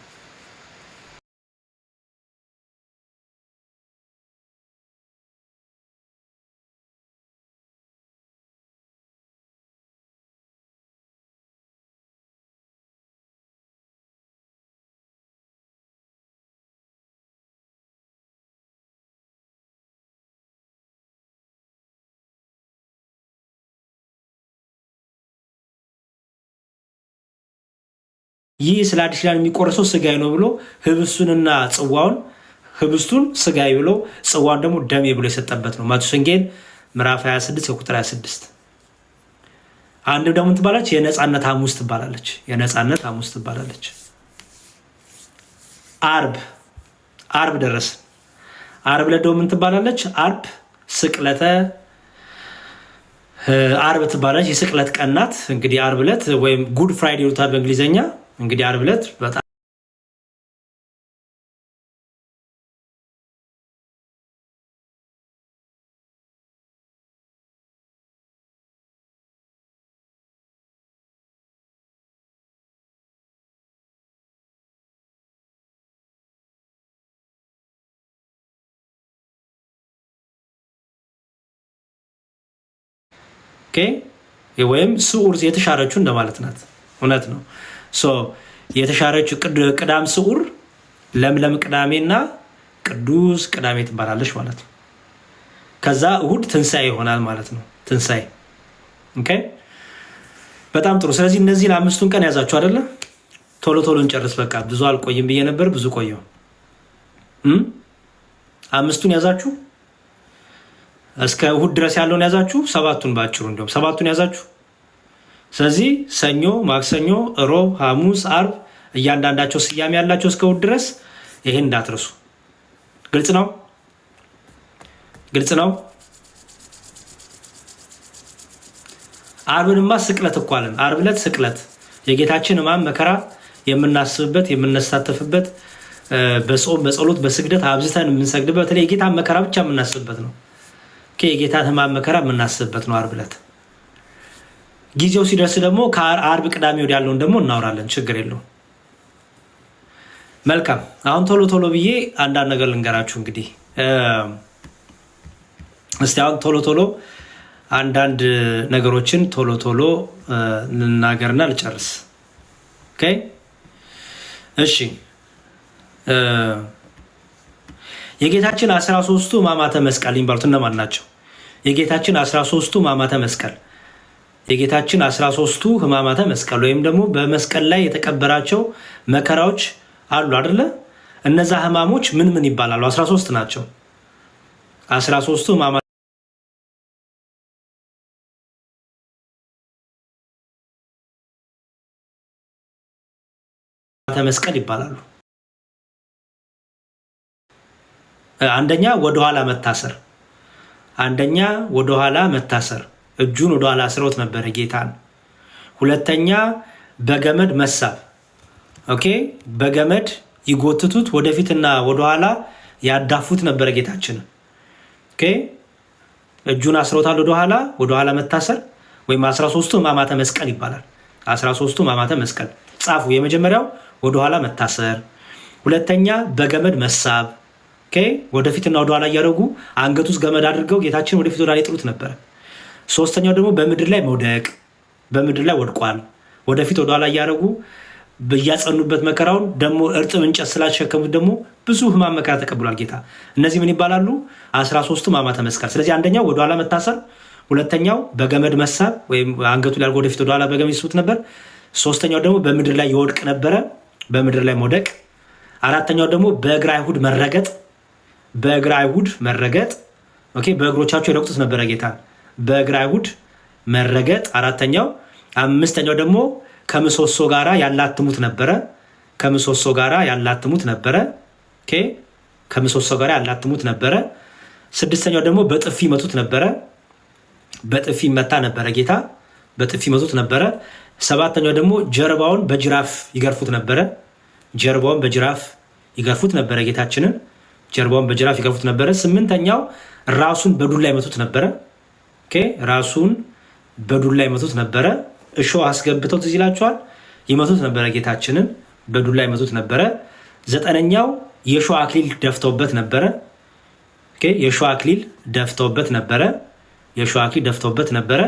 ይህ ስለ አዲስ ኪዳን የሚቆረሰው ስጋዬ ነው ብሎ ህብስቱን ስጋዬ ብሎ ጽዋውን ደግሞ ደሜ ብሎ የሰጠበት ነው። ማቴዎስ ወንጌል ምዕራፍ 26 ቁጥር 26። አንድ ደግሞ ትባላለች የነጻነት ሐሙስ ትባላለች። የነጻነት ሐሙስ ትባላለች። አርብ ደረሰ። አርብ ዕለት ደግሞ ምን ትባላለች? አርብ ትባላለች። የስቅለት ቀን ናት። እንግዲህ አርብ ዕለት ወይም ጉድ ፍራይዴ ይሉታል በእንግሊዝኛ። እንግዲህ አርብ ዕለት በጣም ወይም ስዑር የተሻረችው እንደማለት ናት። እውነት ነው። የተሻረችው ቅዳም ስዑር ለምለም ቅዳሜና ቅዱስ ቅዳሜ ትባላለች ማለት ነው። ከዛ እሁድ ትንሣኤ ይሆናል ማለት ነው። ትንሣኤ በጣም ጥሩ። ስለዚህ እነዚህን 5ቱን ቀን ያዛችሁ አይደለ? ቶሎ እንጨርስ። በቃ ብዙ አልቆይም ብዬ ነበር፣ ብዙ ቆየው። 5ቱን ያዛችሁ፣ እስከ እሁድ ድረስ ያለውን ያዛችሁ። 7ቱን ባጭሩ እንዲሁም 7ቱን ያዛችሁ። ስለዚህ ሰኞ፣ ማክሰኞ፣ ሮብ፣ ሐሙስ፣ አርብ እያንዳንዳቸው ስያሜ ያላቸው እስከ እሁድ ድረስ ይሄን እንዳትረሱ። ግልጽ ነው? አርብንማ ስቅለት እኮ አለን። አርብ ዕለት ስቅለት የጌታችን ሕማም መከራ የምናስብበት የምንሳተፍበት፣ በጾም በጸሎት በስግደት አብዝተን የምንሰግድበት፣ በተለይ የጌታ መከራ ብቻ የምናስብበት ነው። የጌታ ሕማም መከራ የምናስብበት ነው አርብ ዕለት። ጊዜው ሲደርስ ደግሞ ከአርብ ቅዳሜ ወዲያ ያለውን ደግሞ እናወራለን። ችግር የለውም። መልካም። አሁን ቶሎ ብዬ አንዳንድ ነገር ልንገራችሁ። እንግዲህ እስቲ አሁን ቶሎ አንዳንድ ነገሮችን ቶሎ ልናገርና ልጨርስ። እሺ የጌታችን 13ቱ ሕማማተ መስቀል የሚባሉት እነማን ናቸው? የጌታችን 13ቱ ሕማማተ መስቀል የጌታችን 13ቱ ሕማማተ መስቀል ወይም ደግሞ በመስቀል ላይ የተቀበራቸው መከራዎች አሉ አይደለ? እነዛ ሕማሞች ምን ይባላሉ? 13 ናቸው። 13ቱ ሕማማተ መስቀል ይባላሉ። አንደኛ ወደኋላ መታሰር፣ እጁን ወደኋላ አስረውት ነበረ ጌታን። ሁለተኛ በገመድ መሳብ። በገመድ ይጎትቱት ወደፊትና ወደኋላ ያዳፉት ነበረ ጌታችን። እጁን አስረውታል። ወደኋላ መታሰር ወይም 13ቱ ሕማማተ መስቀል ይባላል። 13ቱ ሕማማተ መስቀል ጻፉ። የመጀመሪያው ወደኋላ መታሰር፣ ሁለተኛ በገመድ መሳብ፣ ወደፊትና ወደኋላ እያደረጉ አንገቱ ውስጥ ገመድ አድርገው ጌታችን ወደፊት ወደኋላ ይጥሉት ነበረ። ሶስተኛው ደግሞ በምድር ላይ መውደቅ፣ በምድር ላይ ወድቋል። ወደፊት ወደኋላ እያደረጉ እያጸኑበት መከራውን ደግሞ እርጥብ እንጨት ስላሸከሙት ደግሞ ብዙ ሕማም መከራ ተቀብሏል ጌታ። እነዚህ ምን ይባላሉ? 13ቱ ሕማማተ መስቀል። ስለዚህ አንደኛው ወደኋላ መታሰር፣ ሁለተኛው በገመድ መሳብ ወይም አንገቱ ላይ ወደፊት ወደኋላ በገመድ ይስቡት ነበር። ሶስተኛው ደግሞ በምድር ላይ ይወድቅ ነበረ፣ በምድር ላይ መውደቅ። አራተኛው ደግሞ በእግረ አይሁድ መረገጥ፣ በእግረ አይሁድ መረገጥ። ኦኬ፣ በእግሮቻቸው ይረግጡት ነበረ ጌታ፣ በእግረ አይሁድ መረገጥ አራተኛው። አምስተኛው ደግሞ ከምሰሶ ጋራ ያላትሙት ነበረ፣ ከምሰሶ ጋራ ያላትሙት ነበረ። ኦኬ፣ ከምሰሶ ጋራ ያላትሙት ነበረ። ስድስተኛው ደግሞ በጥፊ መቱት ነበረ፣ በጥፊ መታ ነበረ ጌታ፣ በጥፊ መቱት ነበረ። ሰባተኛው ደግሞ ጀርባውን በጅራፍ ይገርፉት ነበረ፣ ጀርባውን በጅራፍ ይገርፉት ነበረ ጌታችንን፣ ጀርባውን በጅራፍ ይገርፉት ነበረ። ስምንተኛው ራሱን በዱላ ይመቱት ነበረ። ኦኬ፣ ራሱን በዱላ ይመቱት ነበረ። እሾህ አስገብተው ትዝ ይላችኋል፣ ይመቱት ነበረ ጌታችንን፣ በዱላ ይመቱት ነበረ። ዘጠነኛው የእሾህ አክሊል ደፍተውበት ነበረ። ኦኬ፣ የእሾህ አክሊል ደፍተውበት ነበረ፣ የእሾህ አክሊል ደፍተውበት ነበረ።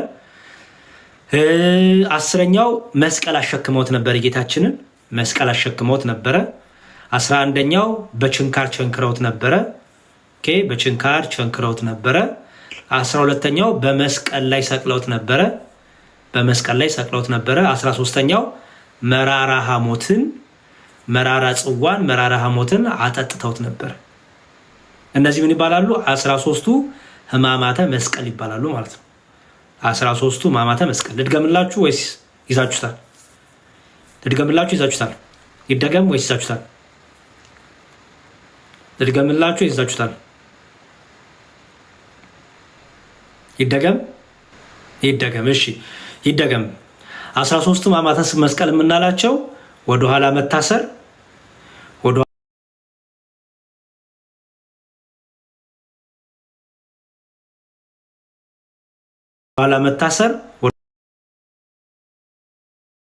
አስረኛው መስቀል አሸክመውት ነበረ ጌታችንን፣ መስቀል አሸክመውት ነበረ። 11ኛው በችንካር ቸንክረውት ነበረ። ኦኬ፣ በችንካር ቸንክረውት ነበረ። 12ኛው በመስቀል ላይ ሰቅለውት ነበረ፣ በመስቀል ላይ ሰቅለውት ነበረ። 13ኛው መራራ ሐሞትን፣ መራራ ጽዋን፣ መራራ ሐሞትን አጠጥተውት ነበር። እነዚህ ምን ይባላሉ? 13ቱ ሕማማተ መስቀል ይባላሉ ማለት ነው። 13ቱ ሕማማተ መስቀል። ልድገምላችሁ ወይስ ይዛችሁታል? ልድገምላችሁ ይዛችሁታል? ይደገም ወይስ ይዛችሁታል? ልድገምላችሁ ወይስ ይዛችሁታል? ይደገም? ይደገም። እሺ ይደገም። 13ቱ ሕማማተ መስቀል የምናላቸው ወደኋላ መታሰር፣ ወደኋላ መታሰር፣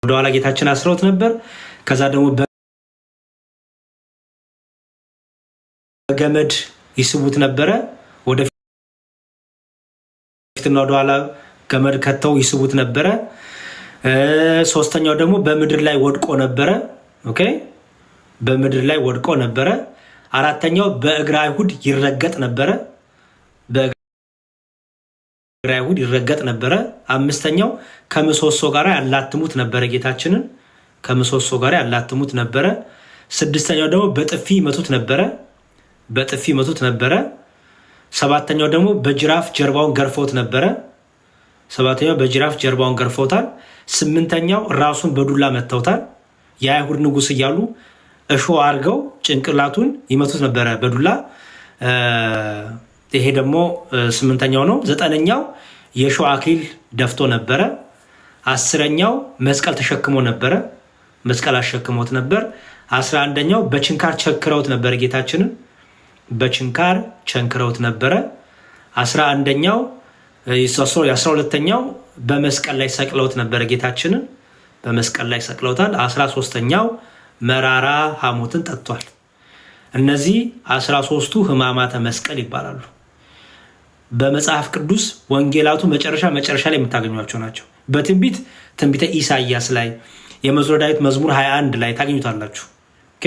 ወደኋላ ጌታችን አስረውት ነበር። ከዛ ደግሞ በገመድ ይስቡት ነበረ፣ ወደፊትና ወደኋላ ገመድ ከተው ይስቡት ነበረ። ሶስተኛው ደግሞ በምድር ላይ ወድቆ ነበረ። ኦኬ፣ በምድር ላይ ወድቆ ነበረ። አራተኛው በእግረ አይሁድ ይረገጥ ነበረ፣ በእግረ አይሁድ ይረገጥ ነበረ። አምስተኛው ከምሰሶ ጋር ያላትሙት ነበረ ጌታችንን፣ ከምሰሶ ጋር ያላትሙት ነበረ። ስድስተኛው ደግሞ በጥፊ መቱት ነበረ፣ በጥፊ መቱት ነበረ። ሰባተኛው ደግሞ በጅራፍ ጀርባውን ገርፎት ነበረ፣ ሰባተኛው በጅራፍ ጀርባውን ገርፎታል። ስምንተኛው ራሱን በዱላ መተውታል። የአይሁድ ንጉሥ እያሉ እሾህ አድርገው ጭንቅላቱን ይመቱት ነበረ በዱላ። ይሄ ደግሞ ስምንተኛው ነው። ዘጠነኛው የእሾህ አክሊል ደፍቶ ነበረ። 10ኛው መስቀል ተሸክሞ ነበረ፣ መስቀል አሸክሞት ነበር። 11ኛው በችንካር ቸንክረውት ነበረ ጌታችንን፣ በችንካር ቸንክረውት ነበረ። 11ኛው 12ኛው በመስቀል ላይ ሰቅለውት ነበረ ጌታችንን፣ በመስቀል ላይ ሰቅለውታል። 13ኛው መራራ ሐሞትን ጠጥቷል። እነዚህ 13ቱ ሕማማተ መስቀል ይባላሉ። በመጽሐፍ ቅዱስ ወንጌላቱ መጨረሻ ላይ የምታገኟቸው ናቸው። በትንቢት ትንቢተ ኢሳይያስ ላይ፣ የመዝሙረ ዳዊት መዝሙር 21 ላይ ታገኙታላችሁ። ኦኬ፣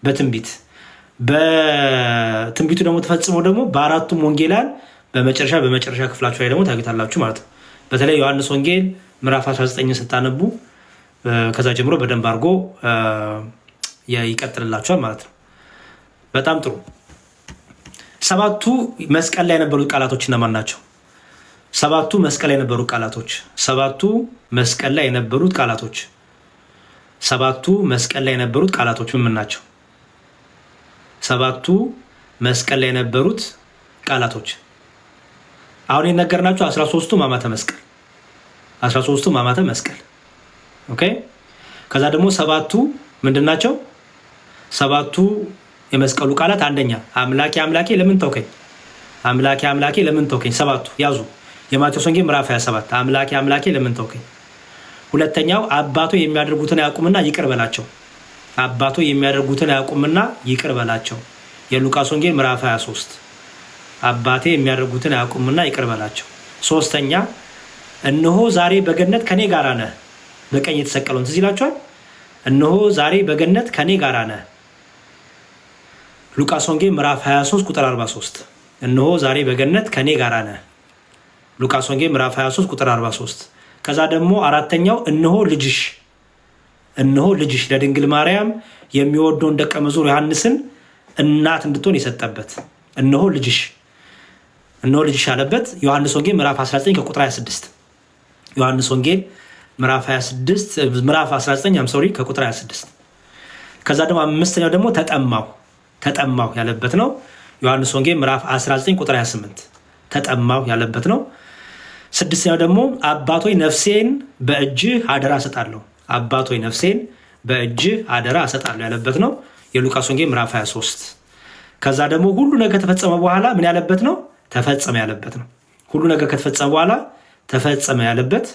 በትንቢቱ ደግሞ ተፈጽሞ ደግሞ በአራቱም ወንጌላን በመጨረሻ ክፍላችሁ ላይ ደግሞ ታገኙታላችሁ ማለት ነው። በተለይ ዮሐንስ ወንጌል ምዕራፍ 19 ስታነቡ ከዛ ጀምሮ በደንብ አድርጎ ይቀጥልላችኋል ማለት ነው። በጣም ጥሩ። ሰባቱ መስቀል ላይ የነበሩት ቃላቶች እነማን ናቸው? ሰባቱ መስቀል ላይ የነበሩት ቃላቶች ሰባቱ መስቀል ላይ የነበሩት ቃላቶች ሰባቱ መስቀል ላይ የነበሩት ቃላቶች ምን ናቸው? ሰባቱ መስቀል ላይ የነበሩት ቃላቶች አሁን የነገርናችሁ 13ቱ ሕማማተ መስቀል 13ቱ ሕማማተ መስቀል። ኦኬ፣ ከዛ ደግሞ ሰባቱ ምንድን ናቸው? ሰባቱ የመስቀሉ ቃላት አንደኛ አምላኬ አምላኬ ለምን ተውከኝ፣ አምላኬ አምላኬ ለምን ተውከኝ። ሰባቱ ያዙ። የማቴዎስ ወንጌል ምዕራፍ 27 አምላኬ አምላኬ ለምን ተውከኝ። ሁለተኛው አባቶ የሚያደርጉትን አያውቁምና ይቅር በላቸው፣ አባቶ የሚያደርጉትን አያውቁምና ይቅር በላቸው። የሉቃስ ወንጌል ምዕራፍ 23 አባቴ የሚያደርጉትን አያውቁምና ይቅር በላቸው። ሶስተኛ እነሆ ዛሬ በገነት ከኔ ጋር ነህ፣ በቀኝ የተሰቀለውን ትዝ ይላችኋል። እነሆ ዛሬ በገነት ከኔ ጋር ነህ። ሉቃስ ወንጌል ምዕራፍ 23 ቁጥር 43 እነሆ ዛሬ በገነት ከኔ ጋር ነህ። ሉቃስ ወንጌል ምዕራፍ 23 ቁጥር 43። ከዛ ደግሞ አራተኛው እነሆ ልጅሽ ለድንግል ማርያም የሚወደውን ደቀ መዝሙር ዮሐንስን እናት እንድትሆን የሰጠበት እነሆ ልጅሽ ያለበት ዮሐንስ ወንጌል ምዕራፍ 19 ከቁጥር 26 ዮሐንስ ወንጌል ምዕራፍ 19 ከቁጥር 26። ከዛ ደግሞ አምስተኛው ደግሞ ተጠማሁ ያለበት ነው። ዮሐንስ ወንጌል ምዕራፍ 19 ቁጥር 28 ተጠማሁ ያለበት ነው። ስድስተኛው ደግሞ አባቶይ ነፍሴን በእጅህ አደራ እሰጣለሁ ያለበት ነው። የሉቃስ ወንጌል ምዕራፍ 23። ከዛ ደግሞ ሁሉ ነገር ከተፈጸመ በኋላ ምን ያለበት ነው? ተፈጸመ ያለበት ነው። ሁሉ ነገር ከተፈጸመ በኋላ ተፈጸመ ያለበት።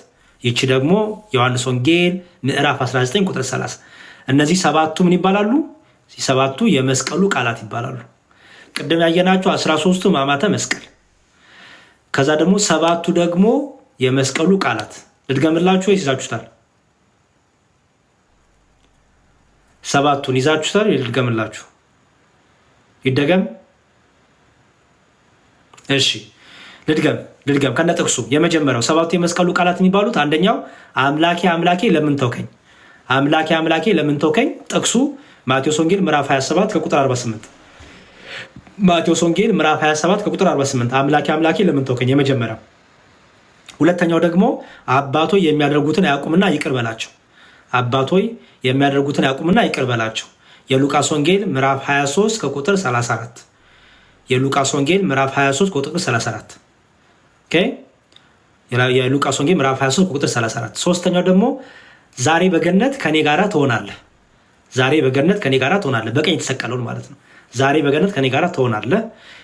ይቺ ደግሞ ዮሐንስ ወንጌል ምዕራፍ 19 ቁጥር 30። እነዚህ ሰባቱ ምን ይባላሉ? ሰባቱ የመስቀሉ ቃላት ይባላሉ። ቅድም ያየናቸው 13ቱ ሕማማተ መስቀል፣ ከዛ ደግሞ ሰባቱ ደግሞ የመስቀሉ ቃላት። ልድገምላችሁ ወይስ ይዛችሁታል? ሰባቱን ይዛችሁታል? ልድገምላችሁ? ይደገም? እሺ ልድገም ከነጥቅሱ። የመጀመሪያው ሰባቱ የመስቀሉ ቃላት የሚባሉት አንደኛው አምላኬ አምላኬ ለምን ተውከኝ፣ ጥቅሱ ማቴዎስ ወንጌል ምዕራፍ 27 ከቁጥር 48። ማቴዎስ ወንጌል ምዕራፍ 27 ከቁጥር 48 አምላኬ አምላኬ ለምን ተውከኝ የመጀመሪያው። ሁለተኛው ደግሞ አባቶይ የሚያደርጉትን አያውቁምና ይቅር በላቸው። የሉቃስ ወንጌል ምዕራፍ 23 ከቁጥር 34 የሉቃስ ወንጌል ምዕራፍ 23 ከቁጥር 34 የሉቃስ ወንጌል ምዕራፍ 23 ከቁጥር 34። ሶስተኛው ደግሞ ዛሬ በገነት ከኔ ጋራ ትሆናለህ። በቀኝ የተሰቀለውን ማለት ነው። ዛሬ በገነት ከኔ ጋራ ትሆናለህ።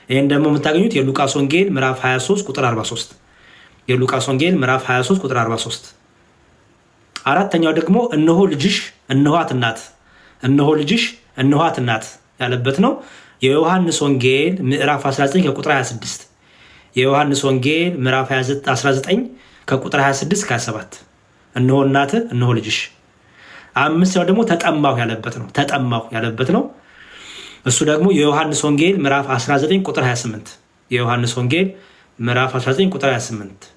ይህን ደግሞ የምታገኙት የሉቃስ ወንጌል ምዕራፍ 23 ቁጥር 43 የሉቃስ ወንጌል ምዕራፍ 23 ቁጥር 43። አራተኛው ደግሞ እነሆ ልጅሽ እናት ያለበት ነው። የዮሐንስ ወንጌል ምዕራፍ 19 ከቁጥር 26 የዮሐንስ ወንጌል ምዕራፍ 19 ከቁጥር 26 ከ27 እነሆ እናትህ እነሆ ልጅሽ። አምስተኛው ደግሞ ተጠማሁ ያለበት ነው። እሱ ደግሞ የዮሐንስ ወንጌል ምዕራፍ 19 ቁጥር 28 የዮሐንስ ወንጌል ምዕራፍ 19 ቁጥር 28።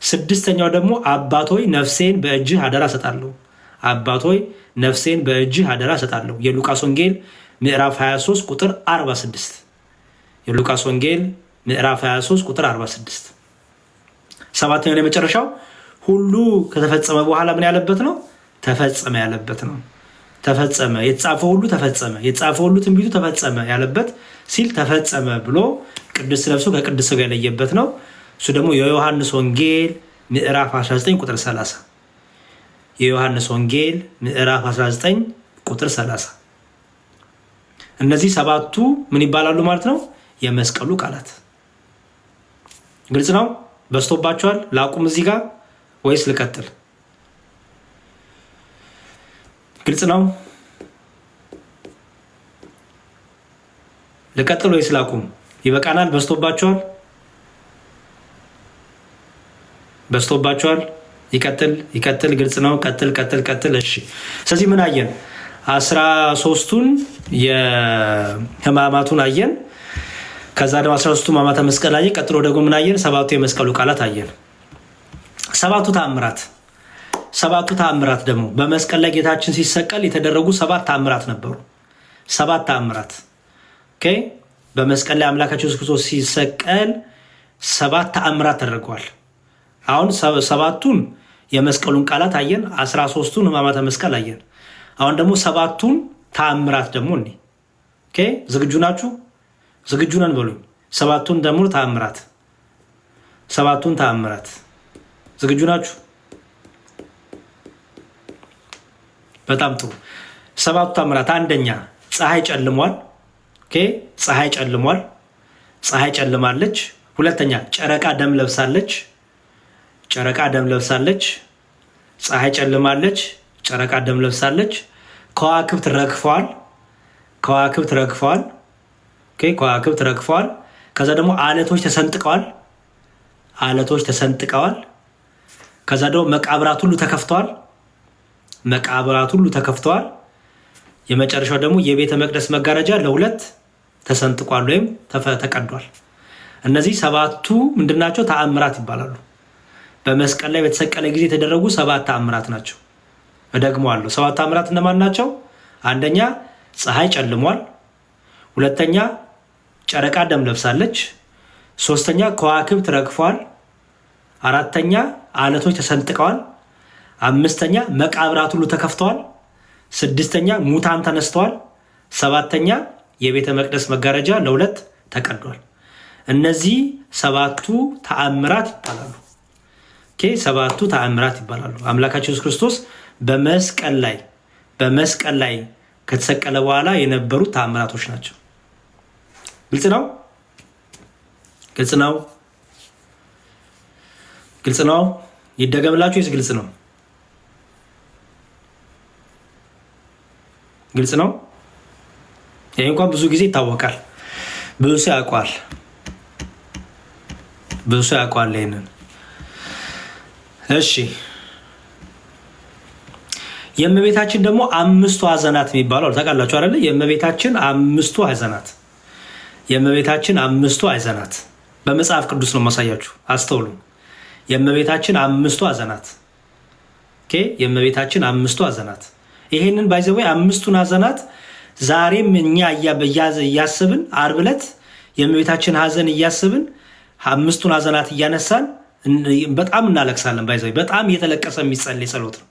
ስድስተኛው ደግሞ አባቶይ ነፍሴን በእጅህ አደራ እሰጣለሁ የሉቃስ ወንጌል ምዕራፍ 23 ቁጥር 46 የሉቃስ ወንጌል ምዕራፍ 23 ቁጥር 46። ሰባተኛው የመጨረሻው ሁሉ ከተፈጸመ በኋላ ምን ያለበት ነው? ተፈጸመ ያለበት ነው። ተፈጸመ የተጻፈው ሁሉ ትንቢቱ ተፈጸመ ያለበት ሲል ተፈጸመ ብሎ ቅዱስ ነፍሱ ከቅዱስ ሥጋው የለየበት ነው። እሱ ደግሞ የዮሐንስ ወንጌል ምዕራፍ 19 ቁጥር 30 የዮሐንስ ወንጌል ምዕራፍ 19 ቁጥር 30። እነዚህ ሰባቱ ምን ይባላሉ ማለት ነው? የመስቀሉ ቃላት። ግልጽ ነው? በዝቶባችኋል? ላቁም እዚህ ጋር ወይስ ልቀጥል? ግልጽ ነው? ልቀጥል ወይስ ላቁም? ይበቃናል? በዝቶባችኋል? ይቀጥል? ግልጽ ነው? ቀጥል። እሺ። ስለዚህ ምን አየን? 13ቱን የሕማማቱን አየን። ከዛ ደግሞ 13ቱ ሕማማተ መስቀል አየን። ቀጥሎ ደግሞ ምን አየን? ሰባቱ የመስቀሉ ቃላት አየን። ሰባቱ ተአምራት ደግሞ በመስቀል ላይ ጌታችን ሲሰቀል የተደረጉ 7 ተአምራት ነበሩ። 7 ተአምራት በመስቀል ላይ አምላካችን ኢየሱስ ክርስቶስ ሲሰቀል 7 ተአምራት ተደርገዋል። አሁን 7ቱን የመስቀሉን ቃላት አየን። 13ቱን ሕማማተ መስቀል አየን። አሁን ደግሞ 7ቱን ተአምራት ደግሞ እኔ ዝግጁ ናችሁ? ዝግጁ ነን በሉኝ። 7ቱን ደግሞ ተአምራት ዝግጁ ናችሁ? በጣም ጥሩ። 7ቱ ተአምራት አንደኛ ፀሐይ ጨልማለች። ሁለተኛ ጨረቃ ደም ለብሳለች። ፀሐይ ጨልማለች፣ ጨረቃ ደም ለብሳለች። ከዋክብት ረግፈዋል። ከዛ ደግሞ አለቶች ተሰንጥቀዋል። ከዛ ደግሞ መቃብራት ሁሉ መቃብራት ሁሉ ተከፍተዋል። የመጨረሻው ደግሞ የቤተ መቅደስ መጋረጃ ለሁለት ተሰንጥቋል ወይም ተቀዷል። እነዚህ ሰባቱ ምንድናቸው? ተአምራት ይባላሉ። በመስቀል ላይ በተሰቀለ ጊዜ የተደረጉ 7 ተአምራት ናቸው። እደግመዋለሁ። 7 ተአምራት እነማን ናቸው? አንደኛ ፀሐይ ጨልሟል። ሁለተኛ ጨረቃ ደም ለብሳለች። ሶስተኛ ከዋክብት ረግፏል። አራተኛ አለቶች ተሰንጥቀዋል። አምስተኛ መቃብራት ሁሉ ተከፍተዋል። ስድስተኛ ሙታን ተነስተዋል። ሰባተኛ የቤተ መቅደስ መጋረጃ ለሁለት ተቀዷል። እነዚህ 7ቱ ተአምራት ይባላሉ። ሰባቱ ተአምራት ይባላሉ። አምላካችን ኢየሱስ ክርስቶስ በመስቀል ላይ ከተሰቀለ በኋላ የነበሩት ተአምራቶች ናቸው። ግልጽ ነው? ግልጽ ነው? ግልጽ ነው? ይደገምላችሁ ወይስ ግልጽ ነው? ግልጽ ነው? ይሄ እንኳን ብዙ ጊዜ ይታወቃል። ብዙ ሰው ያውቀዋል። ብዙ ሰው ያውቀዋል ይሄንን። እሺ የእመቤታችን ደግሞ 5ቱ ሐዘናት የሚባለው ታውቃላችሁ አይደለ? የእመቤታችን 5ቱ ሐዘናት የእመቤታችን 5ቱ ሐዘናት በመጽሐፍ ቅዱስ ነው ማሳያችሁ። አስተውሉ። የእመቤታችን 5ቱ ሐዘናት የእመቤታችን 5ቱ ሐዘናት ይሄንን ባይዘው 5ቱን ሐዘናት ዛሬም እኛ እያስብን ዓርብ ዕለት የእመቤታችን ሐዘን እያስብን 5ቱን ሐዘናት እያነሳን በጣም እናለቅሳለን። ባይዘው በጣም እየተለቀሰ የሚጸልይ ጸሎት ነው።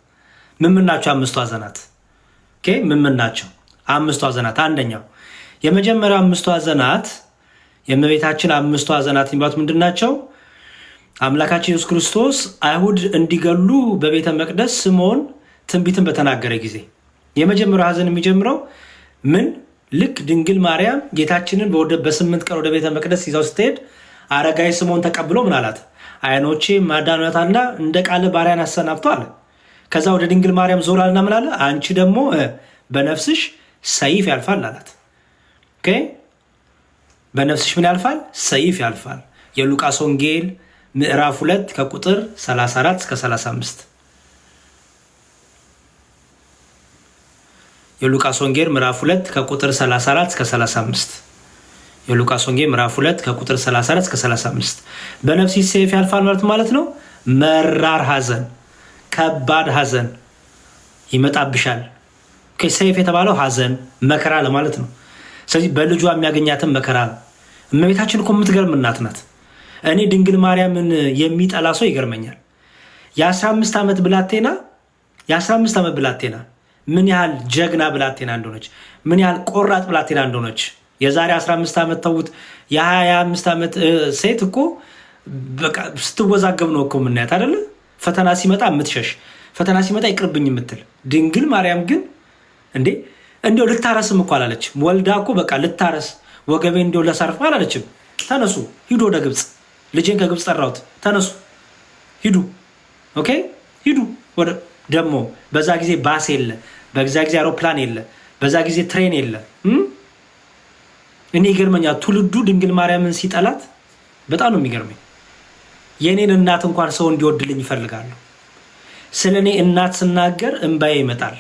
ምን ናቸው 5ቱ ሐዘናት? ምን ናቸው 5ቱ ሐዘናት? አንደኛው የመጀመሪያው 5ቱ ሐዘናት የእመቤታችን 5ቱ ሐዘናት የሚባሉት ምንድን ናቸው? አምላካችን ኢየሱስ ክርስቶስ አይሁድ እንዲገሉ በቤተ መቅደስ ስምዖን ትንቢትን በተናገረ ጊዜ የመጀመሪያው ሐዘን የሚጀምረው ልክ ድንግል ማርያም ጌታችንን በ8 ቀን ወደ ቤተ መቅደስ ይዛው ስትሄድ አረጋዊ ስምዖን ተቀብሎ ምን አላት? አይኖቼ ማዳኗታልና እንደ ቃል ባሪያን አሰናብቶ አለ። ከዛ ወደ ድንግል ማርያም ዞር አለና ምን አለ? አንቺ ደግሞ በነፍስሽ ሰይፍ ያልፋል አላት። በነፍስሽ ምን ያልፋል? ሰይፍ ያልፋል። የሉቃስ ወንጌል ምዕራፍ 2 ከቁጥር 34 እስከ 35። የሉቃስ ወንጌል ምዕራፍ 2 ከቁጥር 34 እስከ 35። የሉቃስ ወንጌል ምዕራፍ 2 ከቁጥር 34 እስከ 35። በነፍስሽ ሰይፍ ያልፋል ማለት ነው መራር ሐዘን፣ ከባድ ሐዘን ይመጣብሻል። ሰይፍ የተባለው ሐዘን መከራ ለማለት ነው። ስለዚህ በልጇ የሚያገኛትን መከራ እመቤታችን እኮ የምትገርም እናት ናት። እኔ ድንግል ማርያምን የሚጠላ ሰው ይገርመኛል። የ15 ዓመት ብላቴና ምን ያህል ጀግና ብላቴና እንደሆነች፣ ምን ያህል ቆራጥ ብላቴና እንደሆነች የዛሬ 15 ዓመት ተውት። የ25 ዓመት ሴት እኮ በቃ ስትወዛገብ ነው እኮ የምናያት አይደለ? ፈተና ሲመጣ የምትሸሽ፣ ፈተና ሲመጣ ይቅርብኝ የምትል ድንግል ማርያም ግን እንዲያው ልታረስም እኮ አላለችም። ወልዳ እኮ በቃ ልታረስ ወገቤ እንዲያው ለሰርፍ አላለችም። ተነሱ ሂዱ ወደ ግብፅ፣ ልጄን ከግብፅ ጠራሁት፣ ተነሱ ሂዱ። ሂዱ ወደ ደግሞ በዛ ጊዜ ባስ የለ፣ በዛ ጊዜ አውሮፕላን የለ፣ በዛ ጊዜ ትሬን የለ። እኔ ይገርመኛል ትውልዱ ድንግል ማርያምን ሲጠላት በጣም ነው የሚገርመኝ። የእኔን እናት እንኳን ሰው እንዲወድልኝ ይፈልጋሉ። ስለ እኔ እናት ስናገር እንባዬ ይመጣል።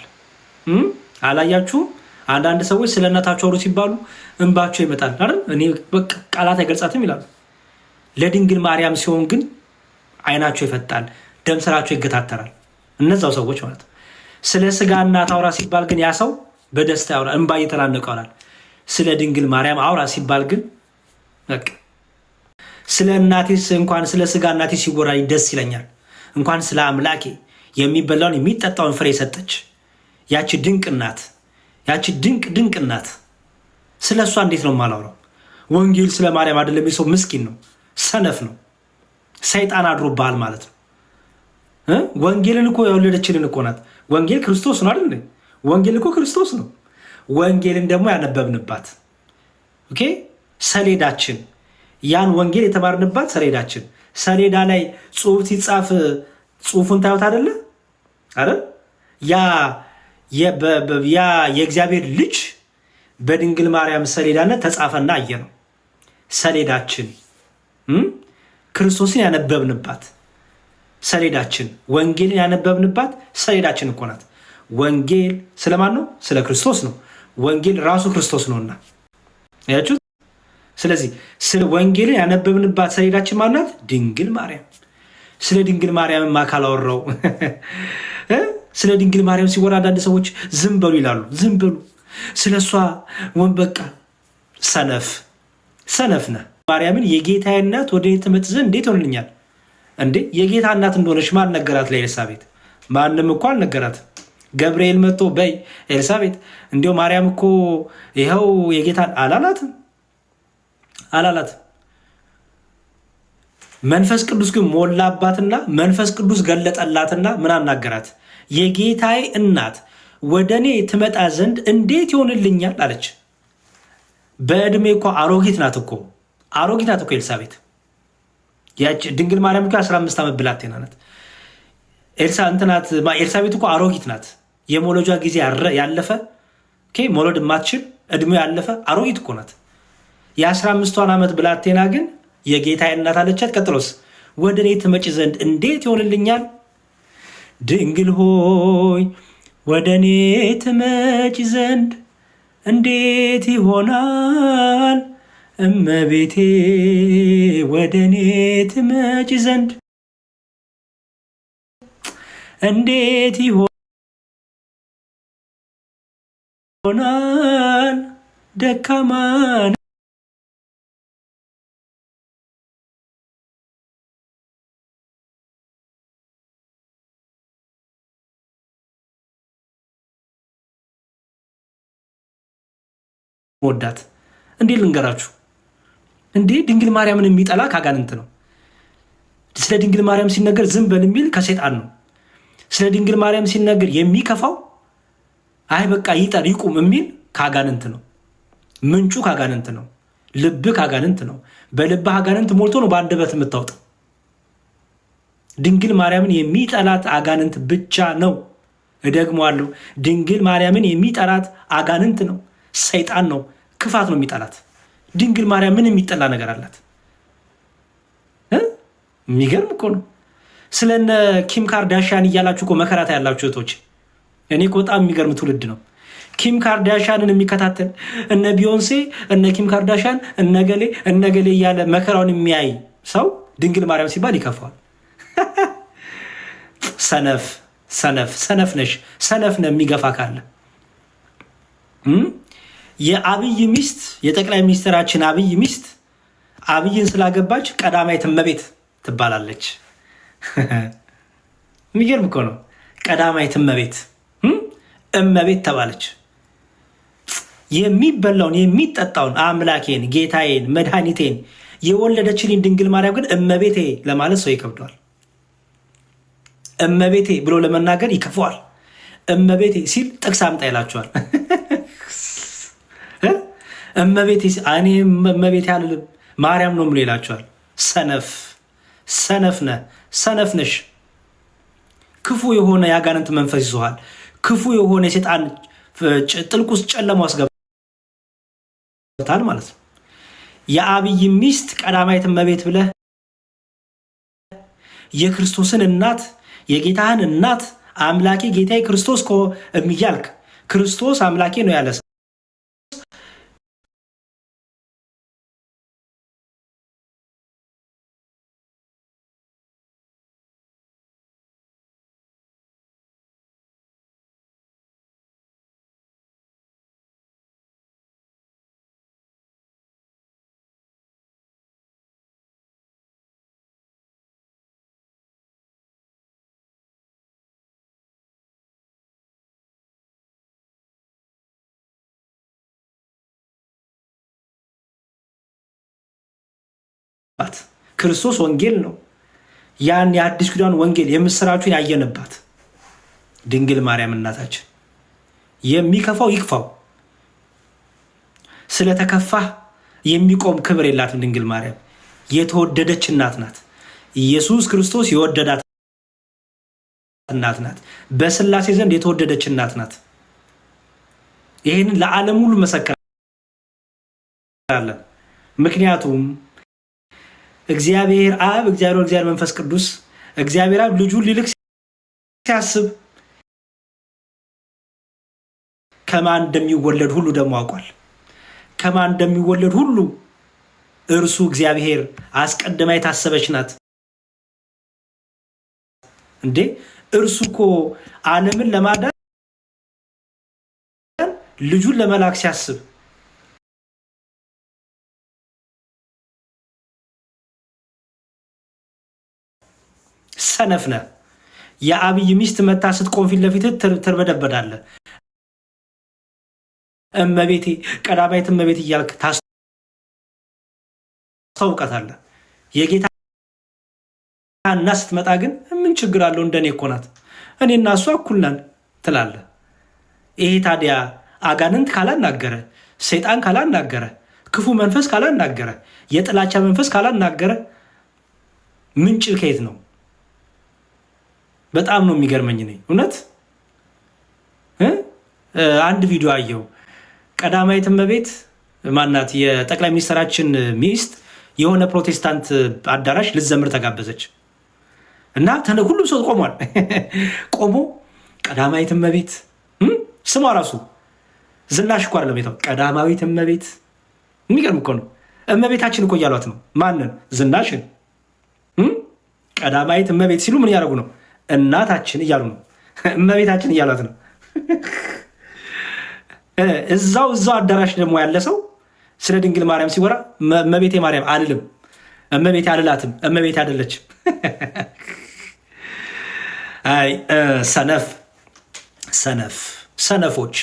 አላያችሁ? አንዳንድ ሰዎች ስለ እናታቸው አውሩ ሲባሉ እንባቸው ይመጣል አይደል? እኔ ቃላት አይገልጻትም ይላሉ። ለድንግል ማርያም ሲሆን ግን አይናቸው ይፈጣል፣ ደም ስራቸው ይገታተራል። እነዛው ሰዎች ማለት ነው። ስለ ስጋ እናት አውራ ሲባል ግን ያ ሰው በደስታ ያውራ፣ እንባ እየተናነቀ ያወራል። ስለ ድንግል ማርያም አውራ ሲባል ግን በቃ ስለ እናቴስ እንኳን ስለ ስጋ እናቴ ሲጎራኝ ደስ ይለኛል። እንኳን ስለ አምላኬ የሚበላውን የሚጠጣውን ፍሬ ሰጠች ያቺ ድንቅ እናት፣ ያቺ ድንቅ እናት። ስለ እሷ እንዴት ነው የማላውራው? ወንጌል ስለ ማርያም አይደለም። ሰው ምስኪን ነው፣ ሰነፍ ነው፣ ሰይጣን አድሮብሃል ማለት ነው። ወንጌልን እኮ የወለደችልን እኮ ናት። ወንጌል ክርስቶስ ነው አይደል? ወንጌል እኮ ክርስቶስ ነው። ወንጌልን ደግሞ ያነበብንባት ሰሌዳችን፣ ያን ወንጌል የተማርንባት ሰሌዳችን። ሰሌዳ ላይ ጽሑፍ ሲጻፍ ጽሑፉን ታዩት አይደለ? ያ የእግዚአብሔር ልጅ በድንግል ማርያም ሰሌዳነት ተጻፈና አየ ነው። ሰሌዳችን ክርስቶስን ያነበብንባት ሰሌዳችን፣ ወንጌልን ያነበብንባት ሰሌዳችን እኮ ናት። ወንጌል ስለማን ነው? ስለ ክርስቶስ ነው። ወንጌል ራሱ ክርስቶስ ነውና ያያችሁት። ስለዚህ ስለ ወንጌልን ያነበብንባት ሰሌዳችን ማናት? ድንግል ማርያም። ስለ ድንግል ማርያም ካላወራው ስለ ድንግል ማርያም ሲወራ አንዳንድ ሰዎች ዝም በሉ ይላሉ። ዝም በሉ ስለ እሷ በቃ ሰነፍ ነህ። ማርያምን የጌታ እናት ወደ እኔ ትመጣ ዘንድ እንዴት ይሆንልኛል እንዴ? የጌታ እናት እንደሆነች ማን ነገራት ለኤልሳቤጥ? ማንም እኮ አልነገራትም። ገብርኤል መጥቶ በይ ኤልሳቤጥ እንዲሁ ማርያም እኮ ይኸው የጌታ አላላትም። መንፈስ ቅዱስ ግን ሞላባትና መንፈስ ቅዱስ ገለጠላትና ምን አናገራት? የጌታዬ እናት ወደ እኔ ትመጣ ዘንድ እንዴት ይሆንልኛል አለች። በዕድሜ እኮ አሮጊት ናት እኮ ኤልሳቤጥ። ያች ድንግል ማርያም እኮ 15 ዓመት ብላቴና ናት። ኤልሳቤጥ እኮ አሮጊት ናት። የሞሎጇ ጊዜ ያለፈ መውለድ የማትችል እድሜ ያለፈ አሮጊት እኮ ናት። የ15ቷን ዓመት ብላቴና ግን የጌታዬ እናት አለቻት። ቀጥሎስ ወደ እኔ ትመጪ ዘንድ እንዴት ይሆንልኛል? ድንግል ሆይ ወደ እኔ ትመጪ ዘንድ እንዴት ይሆናል? እመቤቴ ወደ እኔ ትመጪ ዘንድ እንዴት ይሆናል? ደካማ ወዳት እንዴ ልንገራችሁ እንዴ ድንግል ማርያምን የሚጠላ ካጋንንት ነው። ስለ ድንግል ማርያም ሲነገር ዝም በል የሚል ከሰይጣን ነው። ስለ ድንግል ማርያም ሲነገር የሚከፋው አይ በቃ ይጠር ይቁም የሚል ካጋንንት ነው። ምንጩ ካጋንንት ነው። ልብ ካጋንንት ነው። በልብህ አጋንንት ሞልቶ ነው በአንደበት የምታወጣው። ድንግል ማርያምን የሚጠላት አጋንንት ብቻ ነው። እደግመዋለሁ፣ ድንግል ማርያምን የሚጠላት አጋንንት ነው። ሰይጣን ነው። ክፋት ነው የሚጠላት። ድንግል ማርያም ምን የሚጠላ ነገር አላት? የሚገርም እኮ ነው። ስለነ ኪም ካርዳሽያን እያላችሁ እኮ መከራታ ያላችሁ እህቶች፣ እኔ እኮ በጣም የሚገርም ትውልድ ነው። ኪም ካርዳሽያንን የሚከታተል እነ ቢዮንሴ፣ እነ ኪም ካርዳሽያን፣ እነገሌ እያለ መከራውን የሚያይ ሰው ድንግል ማርያም ሲባል ይከፋዋል። ሰነፍ ነሽ። ሰነፍ ነው የሚገፋ ካለ የአብይ ሚስት የጠቅላይ ሚኒስትራችን አብይ ሚስት አብይን ስላገባች ቀዳማዊት እመቤት ትባላለች። የሚገርም እኮ ነው። ቀዳማዊት እመቤት ተባለች። የሚበላውን የሚጠጣውን አምላኬን ጌታዬን መድኃኒቴን የወለደችልኝ ድንግል ማርያም ግን እመቤቴ ለማለት ሰው ይከብደዋል። እመቤቴ ብሎ ለመናገር ይከፈዋል። እመቤቴ ሲል ጥቅስ አምጣ ይላቸዋል። እመቤቴ እኔ እመቤቴ አልልም ማርያም ነው ብሎ ይላቸዋል። ሰነፍ ነሽ። ክፉ የሆነ የአጋንንት መንፈስ ይዞሃል። ክፉ የሆነ የሴጣን ጥልቅ ውስጥ ጨለማ አስገብታል ማለት ነው። የአብይ ሚስት ቀዳማዊት እመቤት ብለህ የክርስቶስን እናት የጌታህን እናት አምላኬ ጌታዬ ክርስቶስ እያልክ ክርስቶስ አምላኬ ነው ያለ ክርስቶስ ወንጌል ነው። ያን የአዲስ ኪዳን ወንጌል የምስራቹን ያየንባት ድንግል ማርያም እናታችን። የሚከፋው ይክፋው። ስለተከፋህ የሚቆም ክብር የላትም ድንግል ማርያም። የተወደደች እናት ናት። ኢየሱስ ክርስቶስ የወደዳት እናት ናት። በስላሴ ዘንድ የተወደደች እናት ናት። ይህንን ለዓለም ሁሉ መሰከራለን። ምክንያቱም እግዚአብሔር አብ፣ እግዚአብሔር መንፈስ ቅዱስ፣ እግዚአብሔር አብ ልጁን ሊልክ ሲያስብ ከማን እንደሚወለድ ሁሉ ደግሞ አውቋል። ከማን እንደሚወለድ ሁሉ እርሱ እግዚአብሔር አስቀድማ የታሰበች ናት። እንዴ እርሱ እኮ ዓለምን ለማዳን ልጁን ለመላክ ሲያስብ ሰነፍነ የአብይ ሚስት መታ ስትቆም ፊት ለፊት ትርበደበዳለህ። እመቤቴ ቀዳማዊት እመቤት እያልክ ታስታውቃታለህ። የጌታ እና ስትመጣ ግን ምን ችግር አለው? እንደኔ እኮ ናት፣ እኔና እሷ እኩል ነን ትላለህ። ይሄ ታዲያ አጋንንት ካላናገረ፣ ሰይጣን ካላናገረ፣ ክፉ መንፈስ ካላናገረ፣ የጥላቻ መንፈስ ካላናገረ ምንጭ ከየት ነው? በጣም ነው የሚገርመኝ። ነኝ እውነት አንድ ቪዲዮ አየው። ቀዳማዊት እመቤት ማናት የጠቅላይ ሚኒስትራችን ሚስት የሆነ ፕሮቴስታንት አዳራሽ ልትዘምር ተጋበዘች እና ሁሉም ሰው ቆሟል። ቆሞ ቀዳማዊት እመቤት ስሟ ራሱ ዝናሽ እኮ አይደለም የተው ቀዳማዊት እመቤት። የሚገርም እኮ ነው። እመቤታችን እኮ እያሏት ነው። ማንን? ዝናሽን። ቀዳማዊት እመቤት ሲሉ ምን እያደረጉ ነው? እናታችን እያሉ ነው። እመቤታችን እያሏት ነው። እዛው አዳራሽ ደግሞ ያለ ሰው ስለ ድንግል ማርያም ሲወራ እመቤቴ ማርያም አልልም፣ እመቤቴ አልላትም፣ እመቤቴ አይደለችም። አይ ሰነፎች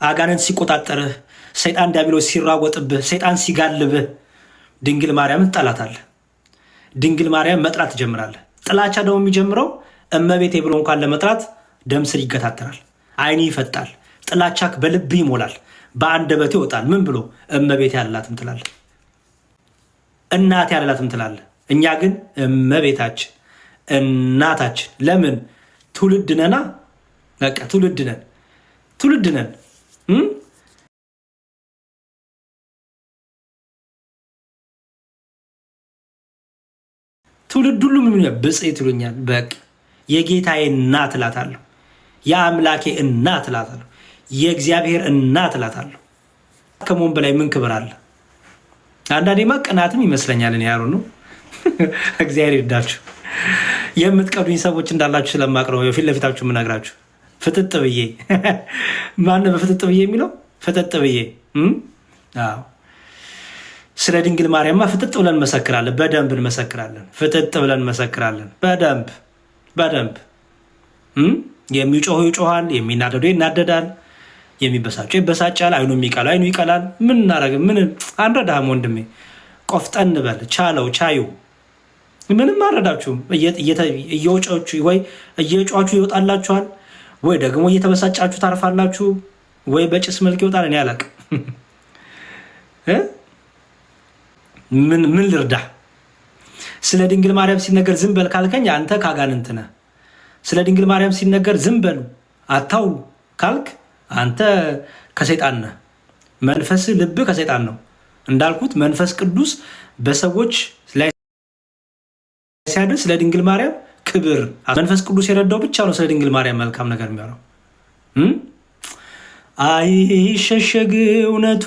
አጋንንት ሲቆጣጠርህ፣ ሰይጣን ዲያብሎስ ሲራወጥብህ፣ ሰይጣን ሲጋልብህ ድንግል ማርያም ትጠላታለህ። ድንግል ማርያም መጥራት ትጀምራለህ። ጥላቻ ደግሞ የሚጀምረው እመቤቴ ብሎ እንኳን ለመጥራት ደም ስር ይገታተራል፣ አይን ይፈጣል፣ ጥላቻ በልብ ይሞላል፣ በአንደበት ይወጣል። ምን ብሎ እመቤቴ ያልላትም ትላለህ፣ እናቴ ያልላትም ትላለህ። እኛ ግን እመቤታችን እናታችን። ለምን? ትውልድ ነና። በቃ ትውልድ ነን። ትውልድ ሁሉ ምን ብጽዕት ይሉኛል። በቃ የጌታዬ እናት እላታለሁ፣ የአምላኬ እናት እላታለሁ፣ የእግዚአብሔር እናት እላታለሁ። ከመሆን በላይ ምን ክብር አለ? አንዳንዴማ ቅናትም ይመስለኛል። እኔ ያሩ ነው። እግዚአብሔር ይርዳችሁ። የምትቀዱኝ ሰዎች እንዳላችሁ ስለማቅረው ፊት ለፊታችሁ የምነግራችሁ ፍጥጥ ብዬ ማነው በፍጥጥ ብዬ የሚለው? ፍጥጥ ብዬ ስለ ድንግል ማርያምማ ፍጥጥ ብለን እንመሰክራለን። በደንብ እንመሰክራለን። ፍጥጥ ብለን እንመሰክራለን። በደንብ የሚጮሁ ይጮሃል፣ የሚናደዱ ይናደዳል፣ የሚበሳጨው ይበሳጫል፣ አይኑ የሚቀላው አይኑ ይቀላል። ምን እናደርግ? ምን አንረዳህም ወንድሜ። ቆፍጠን በል። ቻዩ ምንም አረዳችሁም። እየወጫችሁ ወይ እየጮችሁ ይወጣላችኋል፣ ወይ ደግሞ እየተበሳጫችሁ ታርፋላችሁ፣ ወይ በጭስ መልክ ይወጣል። እኔ አላቅም። ምን ልርዳ? ስለ ድንግል ማርያም ሲነገር ዝም በል ካልከኝ አንተ ካጋንንት ነህ። ስለ ድንግል ማርያም ሲነገር ዝም በሉ አታውሉ ካልክ አንተ ከሰይጣን ነህ። መንፈስ ልብ ከሰይጣን ነው። እንዳልኩት መንፈስ ቅዱስ በሰዎች ላይ ሲያድር ስለ ድንግል ማርያም ክብር መንፈስ ቅዱስ የረዳው ብቻ ነው ስለ ድንግል ማርያም መልካም ነገር የሚያወራው። አይሸሸግ እውነቱ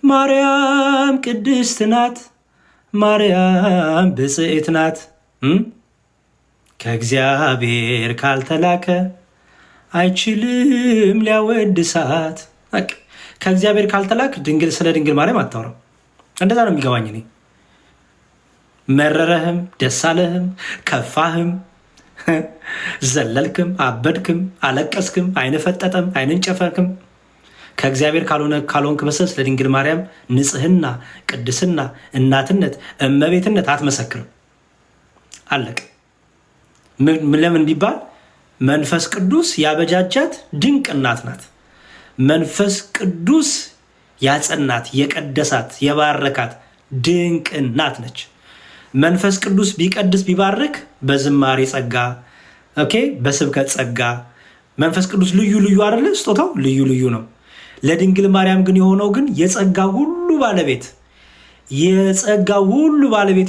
ማርያም ቅድስት ናት፣ ማርያም ብጽዕት ናት። ከእግዚአብሔር ካልተላከ አይችልም ሊያወድሳት። ከእግዚአብሔር ካልተላክ ስለ ድንግል ማርያም አታወራም። እንደዛ ነው የሚገባኝ እኔ። መረረህም፣ ደስ አለህም፣ ከፋህም፣ ዘለልክም፣ አበድክም፣ አለቀስክም፣ አይን ፈጠጠም፣ አይንን ጨፈርክም ከእግዚአብሔር ካልሆንክ በስተቀር ስለ ድንግል ማርያም ንጽህና፣ ቅድስና፣ እናትነት፣ እመቤትነት አትመሰክርም። አለቅ። ለምን ቢባል መንፈስ ቅዱስ ያበጃጃት ድንቅ እናት ናት። መንፈስ ቅዱስ ያጸናት፣ የቀደሳት፣ የባረካት ድንቅ እናት ነች። መንፈስ ቅዱስ ቢቀድስ ቢባርክ በዝማሬ ጸጋ፣ በስብከት ጸጋ መንፈስ ቅዱስ ልዩ ልዩ አይደለ? ስጦታው ልዩ ልዩ ነው። ለድንግል ማርያም ግን የሆነው ግን የጸጋ ሁሉ ባለቤት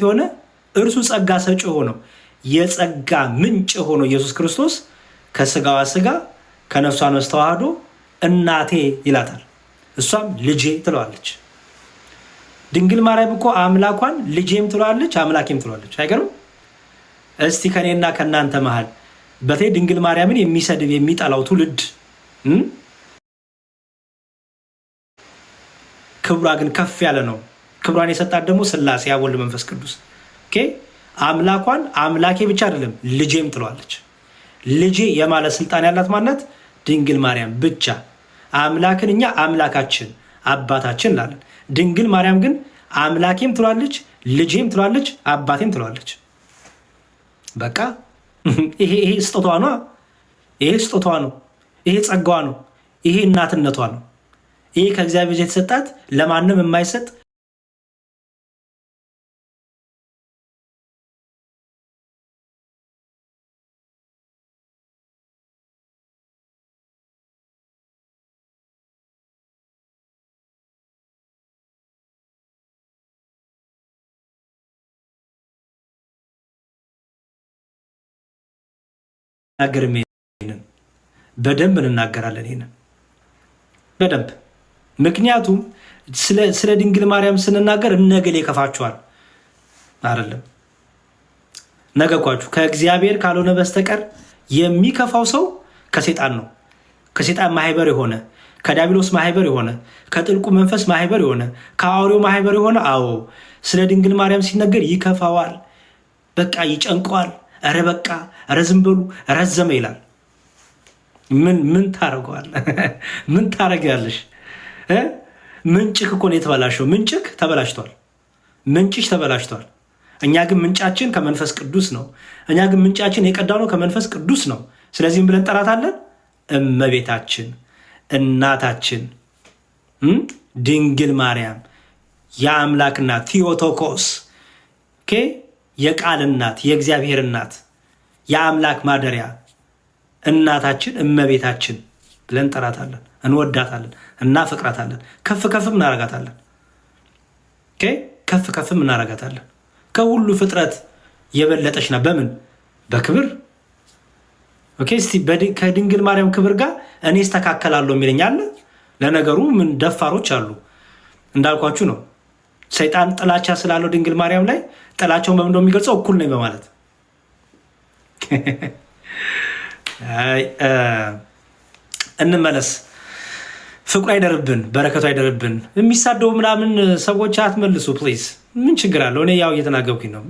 የሆነ እርሱ ጸጋ ሰጪ ሆነው የጸጋ ምንጭ ሆኖ ኢየሱስ ክርስቶስ ከስጋዋ ስጋ ከነፍሷ ነፍስ ተዋህዶ እናቴ ይላታል። እሷም ልጄ ትለዋለች። ድንግል ማርያም እኮ አምላኳን ልጄም ትለዋለች፣ አምላኬም ትለዋለች። አይገርም? እስቲ ከኔና ከእናንተ መሃል በተለይ ድንግል ማርያምን የሚሰድብ የሚጠላው ትውልድ ክብሯ ግን ከፍ ያለ ነው። ክብሯን የሰጣት ደግሞ ሥላሴ አብ ወልድ መንፈስ ቅዱስ። አምላኳን አምላኬ ብቻ አይደለም ልጄም ትለዋለች። ልጄ የማለት ስልጣን ያላት ማናት? ድንግል ማርያም ብቻ። አምላክን እኛ አምላካችን አባታችን እንላለን። ድንግል ማርያም ግን አምላኬም ትለዋለች፣ ልጄም ትለዋለች፣ አባቴም ትለዋለች። በቃ ይሄ ስጦታዋ ነው። ይሄ ስጦታዋ ነው። ይሄ ጸጋዋ ነው። ይሄ እናትነቷ ነው። ይሄ ከእግዚአብሔር የተሰጣት ለማንም የማይሰጥ ናገርም ይሄንን በደንብ እንናገራለን። ይሄንን በደንብ ምክንያቱም ስለ ድንግል ማርያም ስንናገር እነገሌ ይከፋችኋል አይደለም። ነገኳችሁ ከእግዚአብሔር ካልሆነ በስተቀር የሚከፋው ሰው ከሴጣን ነው። ከሴጣን ማህበር የሆነ ከዲያብሎስ ማህበር የሆነ ከጥልቁ መንፈስ ማህበር የሆነ ከአውሬው ማህበር የሆነ አዎ ስለ ድንግል ማርያም ሲነገር ይከፋዋል። በቃ ይጨንቀዋል። ኧረ በቃ ኧረ ዝም በሉ ረዘመ ይላል። ምን ታረገዋል? ምን ታረጊያለሽ? ምንጭክ እኮ ነው የተበላሸው። ምንጭክ ተበላሽቷል። ምንጭሽ ተበላሽቷል። እኛ ግን ምንጫችን ከመንፈስ ቅዱስ ነው። እኛ ግን ምንጫችን የቀዳነው ከመንፈስ ቅዱስ ነው። ስለዚህም ብለን ጠራታለን እመቤታችን፣ እናታችን፣ ድንግል ማርያም የአምላክ እናት ቲዮቶኮስ የቃል እናት፣ የእግዚአብሔር እናት፣ የአምላክ ማደሪያ እናታችን እመቤታችን ብለን ጠራታለን። እንወዳታለን፣ እናፈቅራታለን፣ ከፍ ከፍም እናረጋታለን። ከፍ ከፍም እናረጋታለን። ከሁሉ ፍጥረት የበለጠች ና በምን በክብር እስቲ ከድንግል ማርያም ክብር ጋር እኔ እስተካከላለሁ የሚለኝ አለ? ለነገሩ ምን ደፋሮች አሉ። እንዳልኳችሁ ነው። ሰይጣን ጥላቻ ስላለው ድንግል ማርያም ላይ ጥላቻውን በምን የሚገልጸው እኩል ነኝ በማለት እንመለስ። ፍቅሩ አይደርብን፣ በረከቱ አይደርብን። የሚሳደቡ ምናምን ሰዎች አትመልሱ ፕሊዝ። ምን ችግር አለው? እኔ ያው እየተናገርኩኝ ነው።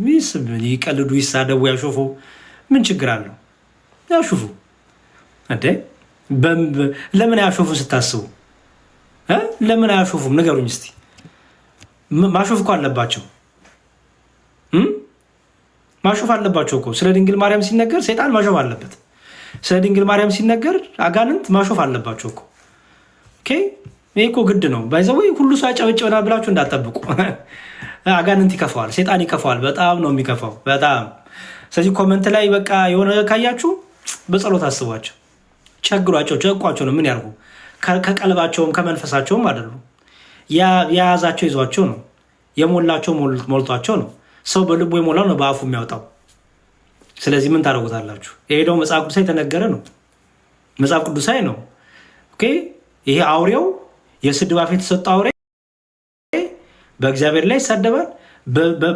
ይቀልዱ፣ ይሳደቡ፣ ያሾፉ ምን ችግር አለው? ያሾፉ እንዴ! ለምን ያሾፉ ስታስቡ ለምን አያሾፉም? ንገሩኝ እስቲ። ማሾፍ እኮ አለባቸው። ማሾፍ አለባቸው እኮ። ስለ ድንግል ማርያም ሲነገር ሰይጣን ማሾፍ አለበት። ስለ ድንግል ማርያም ሲነገር አጋንንት ማሾፍ አለባቸው እኮ። ይሄ እኮ ግድ ነው። ባይዘው ሁሉ ሰው ያጨበጭበናል ብላችሁ እንዳትጠብቁ። አጋንንት ይከፋዋል፣ ሰይጣን ይከፋዋል። በጣም ነው የሚከፋው፣ በጣም። ስለዚህ ኮመንት ላይ በቃ የሆነ ካያችሁ በጸሎት አስቧቸው፣ ቸግሯቸው፣ ጨቋቸው ነው። ምን ያርጉ? ከቀልባቸውም ከመንፈሳቸውም አይደሉም። የያዛቸው ይዟቸው ነው። የሞላቸው ሞልቷቸው ነው። ሰው በልቡ የሞላው ነው በአፉ የሚያወጣው። ስለዚህ ምን ታደርጉታላችሁ? ይሄ ደግሞ መጽሐፍ ቅዱሳዊ የተነገረ ነው። መጽሐፍ ቅዱሳዊ ነው። ይሄ አውሬው የስድብ አፍ የተሰጠው አውሬ በእግዚአብሔር ላይ ይሳደባል።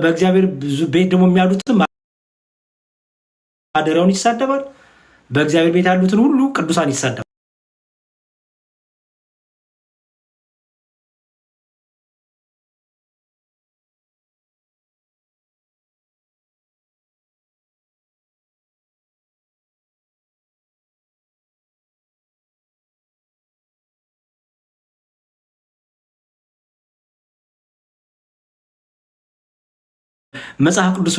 በእግዚአብሔር ቤት ደግሞ የሚያሉትን ማደሪያውን ይሳደባል። በእግዚአብሔር ቤት ያሉትን ሁሉ ቅዱሳን ይሳደባል። መጽሐፍ ቅዱስ